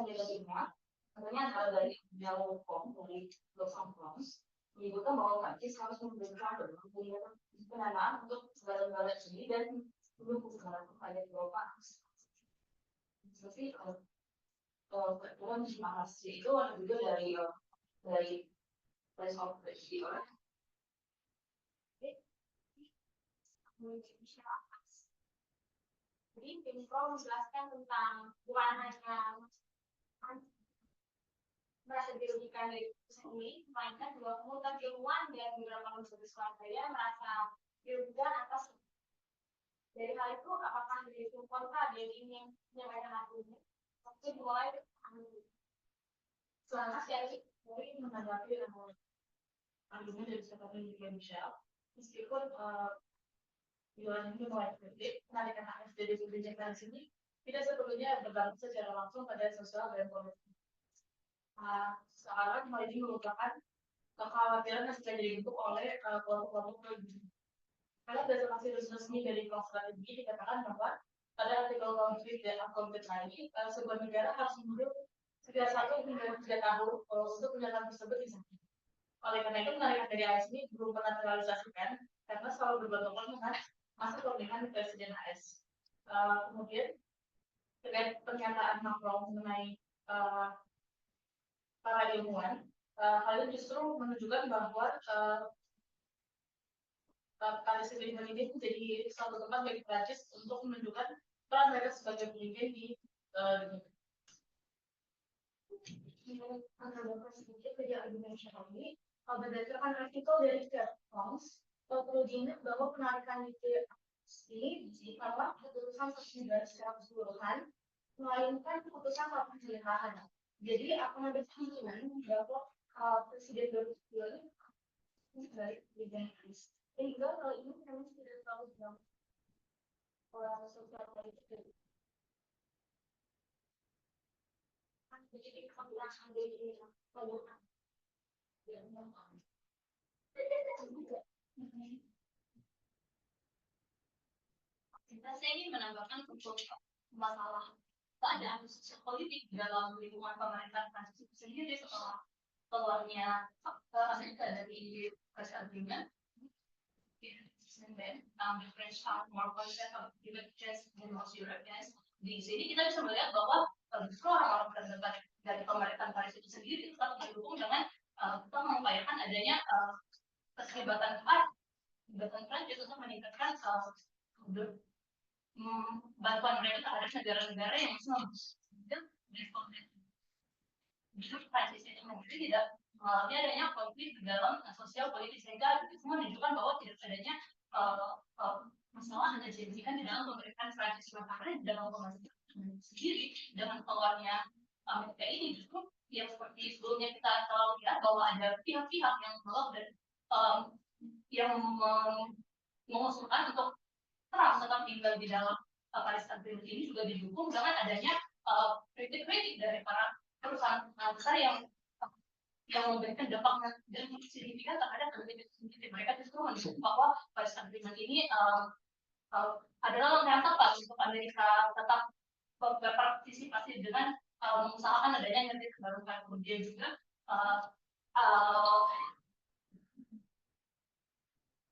negatifnya sebenarnya adalah dari Melcom dari Los Angeles menyebutkan bahwa Prancis harus memberikan pendanaan untuk negara-negara ini dan mendukung negara Eropa. Tapi kebetulan Mahasiswa itu ada juga dari Place of Pressure. Jadi tim pro menjelaskan tentang bukan hanya merasa dirugikan dari keputusan ini, melainkan juga komunitas ilmuwan dan beberapa universitas Surabaya merasa dirugikan atas dari hal itu. Apakah dari tim kontra dari ini yang menyampaikan argumen? Waktu dimulai selanjutnya dari menanggapi argumen dari seperti Michelle, meskipun Yuan ini mulai kritik, penarikan AS dari kebijakan sini tidak sepenuhnya bergantung secara langsung pada sosial dan politik. Sekarang hal ini merupakan kekhawatiran yang sedang dibentuk oleh kelompok-kelompok religius. Karena berdasarkan resmi dari Bank Strategi dikatakan bahwa pada artikel konflik dan konflik ini sebuah negara harus menunggu sekitar 1 hingga 3 tahun untuk penjelasan tersebut disahkan. Oleh karena itu penarikan dari AS ini belum pernah terrealisasikan karena selalu bergantung dengan masa pemerintahan Presiden AS. Kemudian terkait pernyataan Macron mengenai para ilmuwan, hal ini justru menunjukkan bahwa Paris Agreement ini menjadi suatu tempat bagi Prancis untuk menunjukkan peran mereka sebagai pemimpin di dunia. Menambahkan sedikit kerja argumen ini, berdasarkan artikel dari Fairfax, perlu diingat bahwa penarikan ini bahwa keputusan negara secara keseluruhan, melainkan keputusan pemerintahan. Jadi akan ada kemungkinan bahwa Presiden berpikir baik dengan Paris. Sehingga hal ini memang tidak terlalu dalam sosial politik. Jadi keputusan dari ini Saya ingin menambahkan masalah keadaan sosial politik dalam lingkungan pemerintahan Prancis itu sendiri setelah keluarnya Amerika dari Paris Agreement. And then the French are more concerned about Europeans and most Europeans. Di sini kita bisa melihat bahwa justru orang-orang terdepan dari pemerintahan Paris itu sendiri tetap mendukung dengan tetap mengupayakan adanya keterlibatan Prancis untuk meningkatkan bantuan mereka terhadap negara-negara yang masih membutuhkan responden. Justru Prancis itu sendiri tidak mengalami adanya konflik di dalam sosial politik, sehingga itu menunjukkan bahwa tidak adanya masalah yang dijanjikan di dalam pemerintahan Prancis. Karena di dalam pemerintahan sendiri dengan keluarnya Amerika ini justru yang seperti sebelumnya kita selalu lihat bahwa ada pihak-pihak yang menolak dan yang mengusulkan untuk Trump tetap tinggal di dalam Paris Agreement ini juga didukung dengan adanya kritik-kritik dari para perusahaan besar yang memberikan dampak dan signifikan terhadap politik sendiri. Mereka justru mendukung bahwa Paris Agreement ini adalah langkah yang tepat untuk Amerika tetap berpartisipasi dengan mengusahakan adanya energi terbarukan. Kemudian juga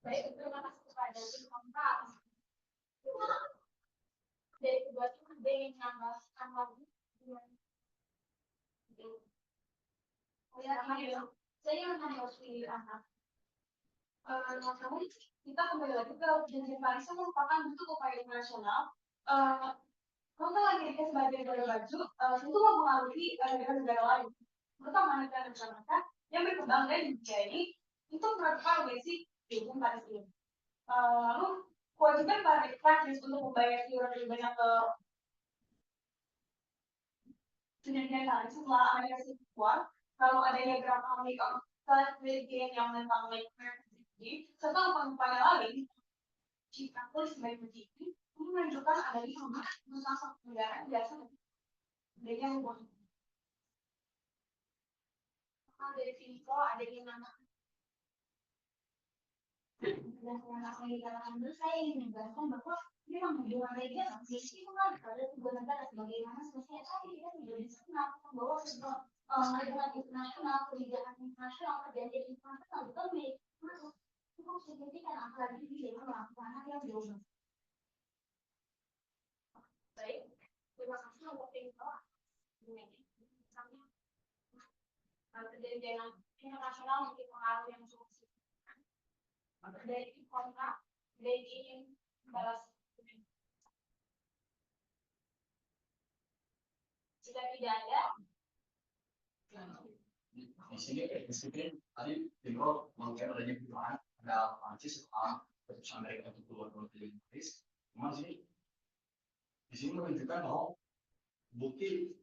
baik, terima kasih kepada tim dari kedua tim ada yang menambahkan lagi saya menanggapi anak. Namun kita kembali lagi ke perjanjian Paris yang merupakan bentuk upaya internasional. Untuk Amerika sebagai negara maju tentu mempengaruhi negara-negara lain, terutama negara-negara yang berkembang dan dunia ini untuk melakukan legasi perjanjian Paris ini. Lalu kewajiban Prancis untuk membayar iuran lebih banyak ke perjanjian Paris setelah Amerika Serikat keluar, kalau adanya gerakan make America yang menentang serta upaya lain, jika polis sebagai begini, ini menunjukkan adanya tentang satu negara biasa dengan hubungan. Dari Finko ada yang nama. Saya ingin menjelaskan bahwa memang hubungan media itu kan pada sebuah negara sebagaimana selesai tadi kita menjadi senang bahwa sebuah hubungan internasional, kebijakan internasional, perjanjian internasional itu milik masuk cukup signifikan apalagi di dalam melakukan hal yang jauh. Baik, terima kasih untuk Finko. Perjanjian internasional mungkin pengaruh yang cukup signifikan. Dari kontrak, dari balas. Jika tidak ada, di sini meskipun tadi Timur mengklaim adanya perubahan ada Prancis soal keputusan Amerika untuk keluar dari Paris, memang di sini menunjukkan bahwa bukti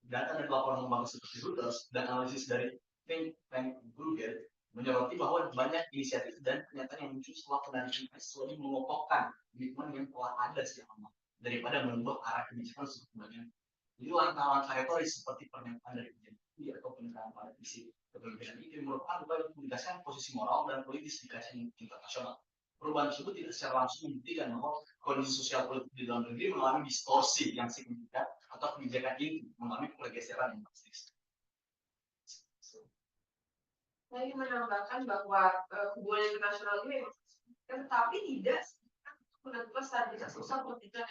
data dan laporan lembaga seperti Reuters dan analisis dari think tank Bloomberg menyoroti bahwa banyak inisiatif dan pernyataan yang muncul setelah pendanaan investasi lebih mengokohkan komitmen yang telah ada sejak lama daripada membuat arah kebijakan sebenarnya. Jadi langkah-langkah retoris seperti pernyataan dari pejabat atau pernyataan pada visi kepemimpinan itu merupakan upaya untuk menegaskan posisi moral dan politis di kancah internasional. Perubahan tersebut tidak secara langsung membuktikan bahwa kondisi sosial politik di dalam negeri mengalami distorsi yang signifikan atau kebijakan ini mengalami pergeseran yang drastis. Saya ingin menambahkan bahwa hubungan internasional ini memang tetapi tidak menentukan stabilitas sosial politik dan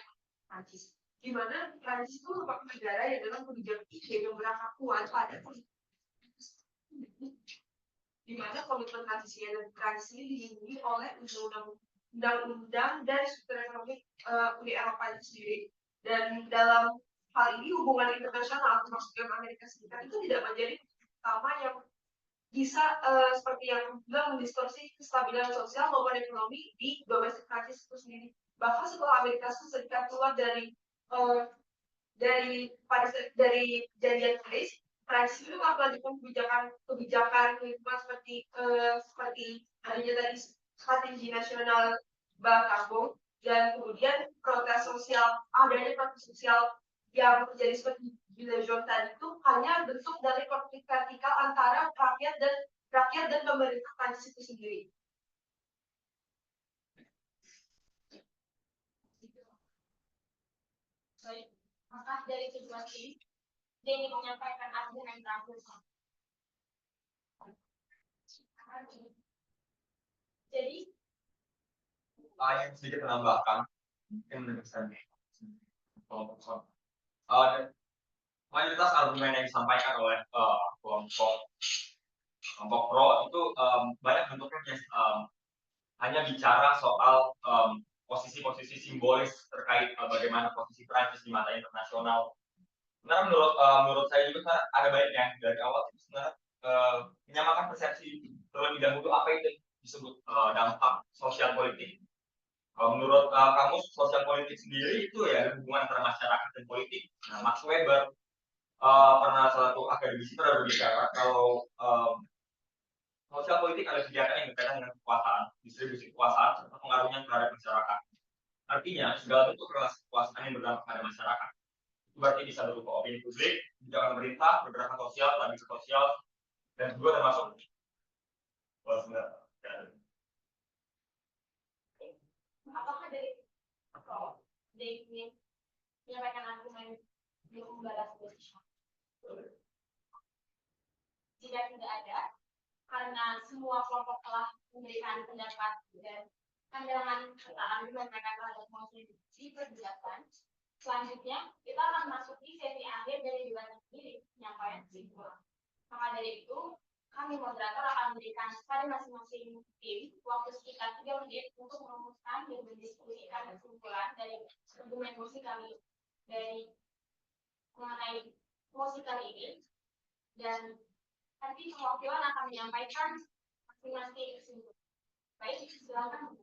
Prancis. Di mana Prancis itu merupakan negara yang dalam kebijakan yang berangkat kuat pada di mana komitmen transisi dan Prancis ini dilindungi oleh undang-undang dan struktur ekonomi Uni Eropa itu sendiri. Dan dalam hal ini hubungan internasional termasuk dengan Amerika Serikat itu tidak menjadi utama yang bisa seperti yang bilang mendistorsi kestabilan sosial maupun ekonomi di domestik Prancis itu sendiri. Bahkan setelah Amerika Serikat keluar dari perjanjian Paris, Prancis itu melanjutkan kebijakan lingkungan seperti adanya tadi strategi nasional bas karbon dan kemudian adanya protes sosial yang terjadi seperti John tadi itu hanya bentuk dari konflik vertikal antara rakyat dan pemerintah Prancis itu sendiri. Baik, maka dari kedua tim, dia ingin menyampaikan argumen terakhir. Jadi, Yang sedikit menambahkan, mungkin menegaskan mayoritas argumen yang disampaikan oleh kelompok pro itu banyak bentuknya hanya bicara soal posisi-posisi simbolis terkait bagaimana posisi Prancis di mata internasional. Sebenarnya menurut saya juga ada baiknya dari awal itu sebenarnya menyamakan persepsi terlebih dahulu apa itu disebut dampak sosial politik. Menurut kamus sosial politik sendiri itu ya hubungan antara masyarakat dan politik. Nah, Max Weber pernah satu akademisi pernah berbicara kalau sosial politik ada kegiatan yang berkaitan dengan kekuasaan, distribusi kekuasaan, serta pengaruhnya terhadap masyarakat. Artinya, segala bentuk relasi kekuasaan yang berdampak pada masyarakat. Itu berarti bisa berupa opini publik, kebijakan pemerintah, pergerakan sosial, stabilitas sosial, dan juga termasuk apakah dari ingin menyampaikan argumen untuk membalas posisi? Jika tidak ada, karena semua kelompok telah memberikan pendapat dan pandangan serta argumen mereka terhadap konstitusi perbuatan, selanjutnya kita akan masuki sesi akhir dari debat sendiri, penyampaian kesimpulan. Maka dari itu, kami moderator akan memberikan pada masing-masing tim waktu sekitar 3 menit untuk merumuskan dan mendiskusikan kesimpulan dari argumen mosi kami dari mengenai mosi kali ini, dan nanti perwakilan akan menyampaikan masing-masing kesimpulan. Baik, silakan.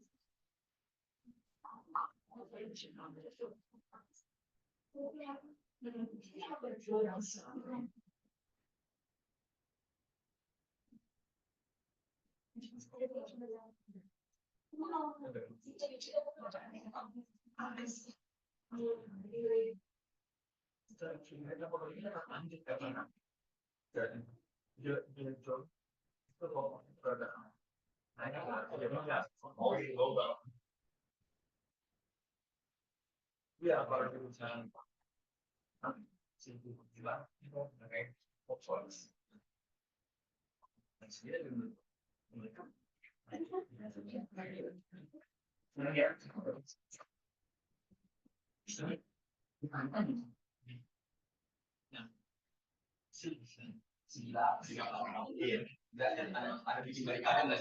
Ada bikin barikade nggak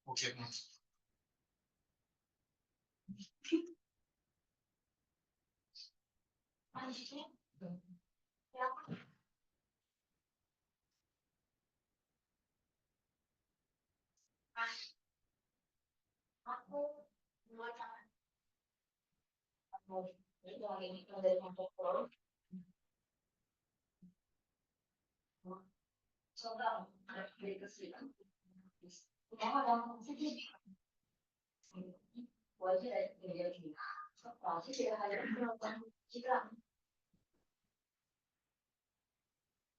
Oke, Selanjutnya, ya, aku mengatakan Itu lagi ini dari kelompok forum. Contoh, ada Amerika Serikat. Pertama dalam konsep wajib dari media ini. Wajib tidak hanya melakukan citra.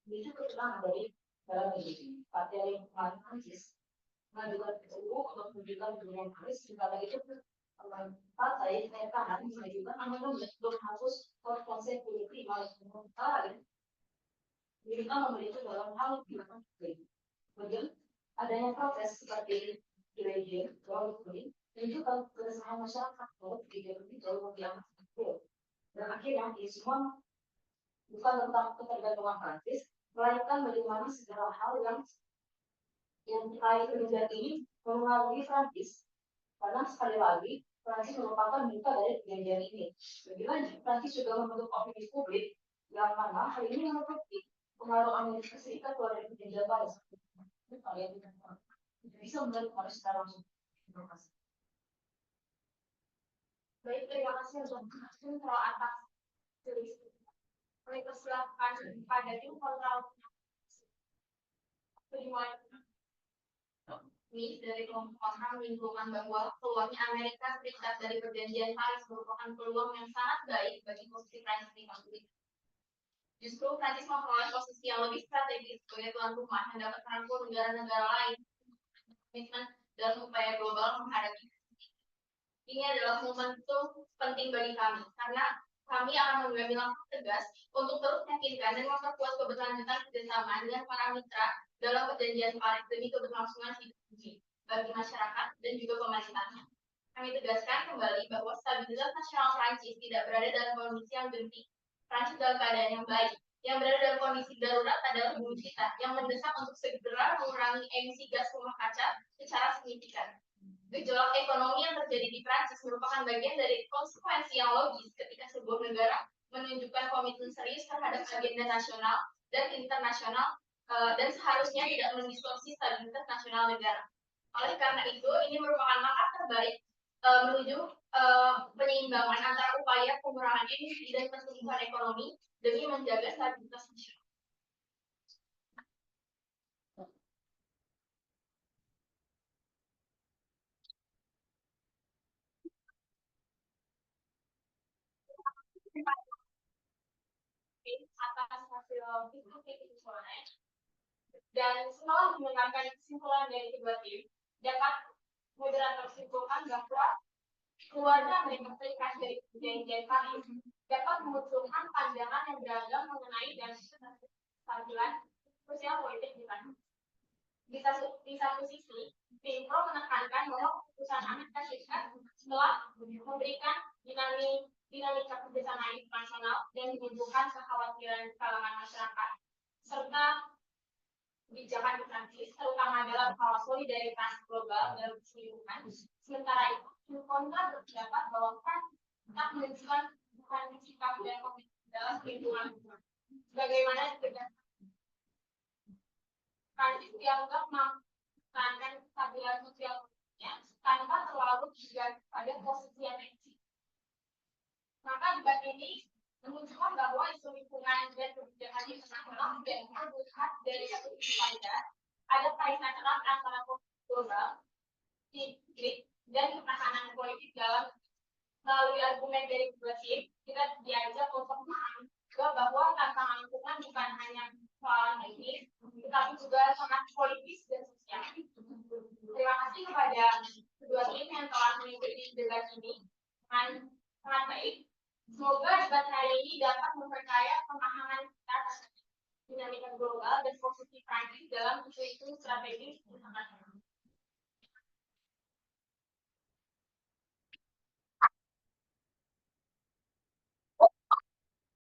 Itu keterangan dari dalam negeri. Partai yang Prancis mengajukan PU untuk menunjukkan dunia Paris. Sementara itu partai saya kanan mengajukan amandemen untuk menghapus konsep politik malah sementara mereka memberi itu dalam hal tindakan pribadi. Kemudian adanya protes seperti gereja, Walpurgis, dan juga keresahan masyarakat bahwa gereja itu terlalu dianggap seperti. Dan akhirnya ini semua bukan tentang ketergantungan Prancis, melainkan bagaimana segala hal yang terkait gereja ini mempengaruhi Prancis. Karena sekali lagi Prancis merupakan duta dari perjanjian ini. Lebih lanjut, Prancis juga membentuk opini publik yang mana hal ini menutupi pengaruh Amerika Serikat keluar dari perjanjian Paris. Kalian tidak bisa melihat Paris secara langsung. Terima kasih. baik, terima kasih untuk kontrol atas tulis. Kami persilahkan pada tim kontrol. Kedua, ini dari kelompok orang menyimpulkan bahwa peluangnya Amerika Serikat dari perjanjian Paris merupakan peluang yang sangat baik bagi posisi Prancis di konflik. Justru Prancis memperoleh posisi yang lebih strategis sebagai tuan rumah yang dapat merangkul negara-negara lain komitmen dalam upaya global menghadapi. Ini adalah momentum penting bagi kami karena kami akan mengambil langkah tegas untuk terus meyakinkan dan memperkuat keberlanjutan kerjasama dengan para mitra dalam perjanjian Paris demi keberlangsungan hidup bumi bagi masyarakat dan juga pemerintahnya. Kami tegaskan kembali bahwa stabilitas nasional Prancis tidak berada dalam kondisi yang genting. Prancis dalam keadaan yang baik. Yang berada dalam kondisi darurat adalah bumi kita yang mendesak untuk segera mengurangi emisi gas rumah kaca secara signifikan. Gejolak ekonomi yang terjadi di Prancis merupakan bagian dari konsekuensi yang logis ketika sebuah negara menunjukkan komitmen serius terhadap agenda nasional dan internasional dan seharusnya tidak mendistorsi stabilitas nasional negara. Oleh karena itu, ini merupakan langkah terbaik menuju penyeimbangan antara upaya pengurangan emisi dan pertumbuhan ekonomi demi menjaga stabilitas nasional. Atas hasil diskusi kesimpulannya dan setelah mendengarkan kesimpulan dari kedua tim, dapat moderator simpulkan bahwa keluarga Amerika Serikat dari perjanjian Paris dapat memunculkan pandangan yang beragam mengenai dan ketersambungan sosial politik di Prancis. Di satu sisi, tim pro menekankan bahwa keputusan Amerika Serikat telah memberikan dinamika kerjasama internasional dan menimbulkan kekhawatiran di kalangan masyarakat serta kebijakan di Prancis, terutama dalam hal solidaritas global dalam keseluruhan. Sementara itu, tim kontra berpendapat bahwa Prancis tak menunjukkan bukan sikap dan komitmen dalam lingkungan sebagaimana ditegaskan. Prancis dianggap mampu mempertahankan kestabilan sosial tanpa terlalu bergantung pada posisi yang eksis. Maka debat ini menunjukkan bahwa isu lingkungan dan kebijakan internasional tidak melihat dari satu sisi saja. Ada kaitan erat antara global, hibrid, dan ketahanan politik dalam Melalui argumen dari kedua tim, kita diajak untuk memahami juga bahwa tantangan lingkungan bukan hanya soal teknis, tetapi juga sangat politis dan sosial. Terima kasih kepada kedua tim yang telah mengikuti debat ini dengan sangat baik. Semoga debat hari ini dapat memperkaya pemahaman kita dinamika global dan posisi Prancis dalam isu-isu strategis internasional.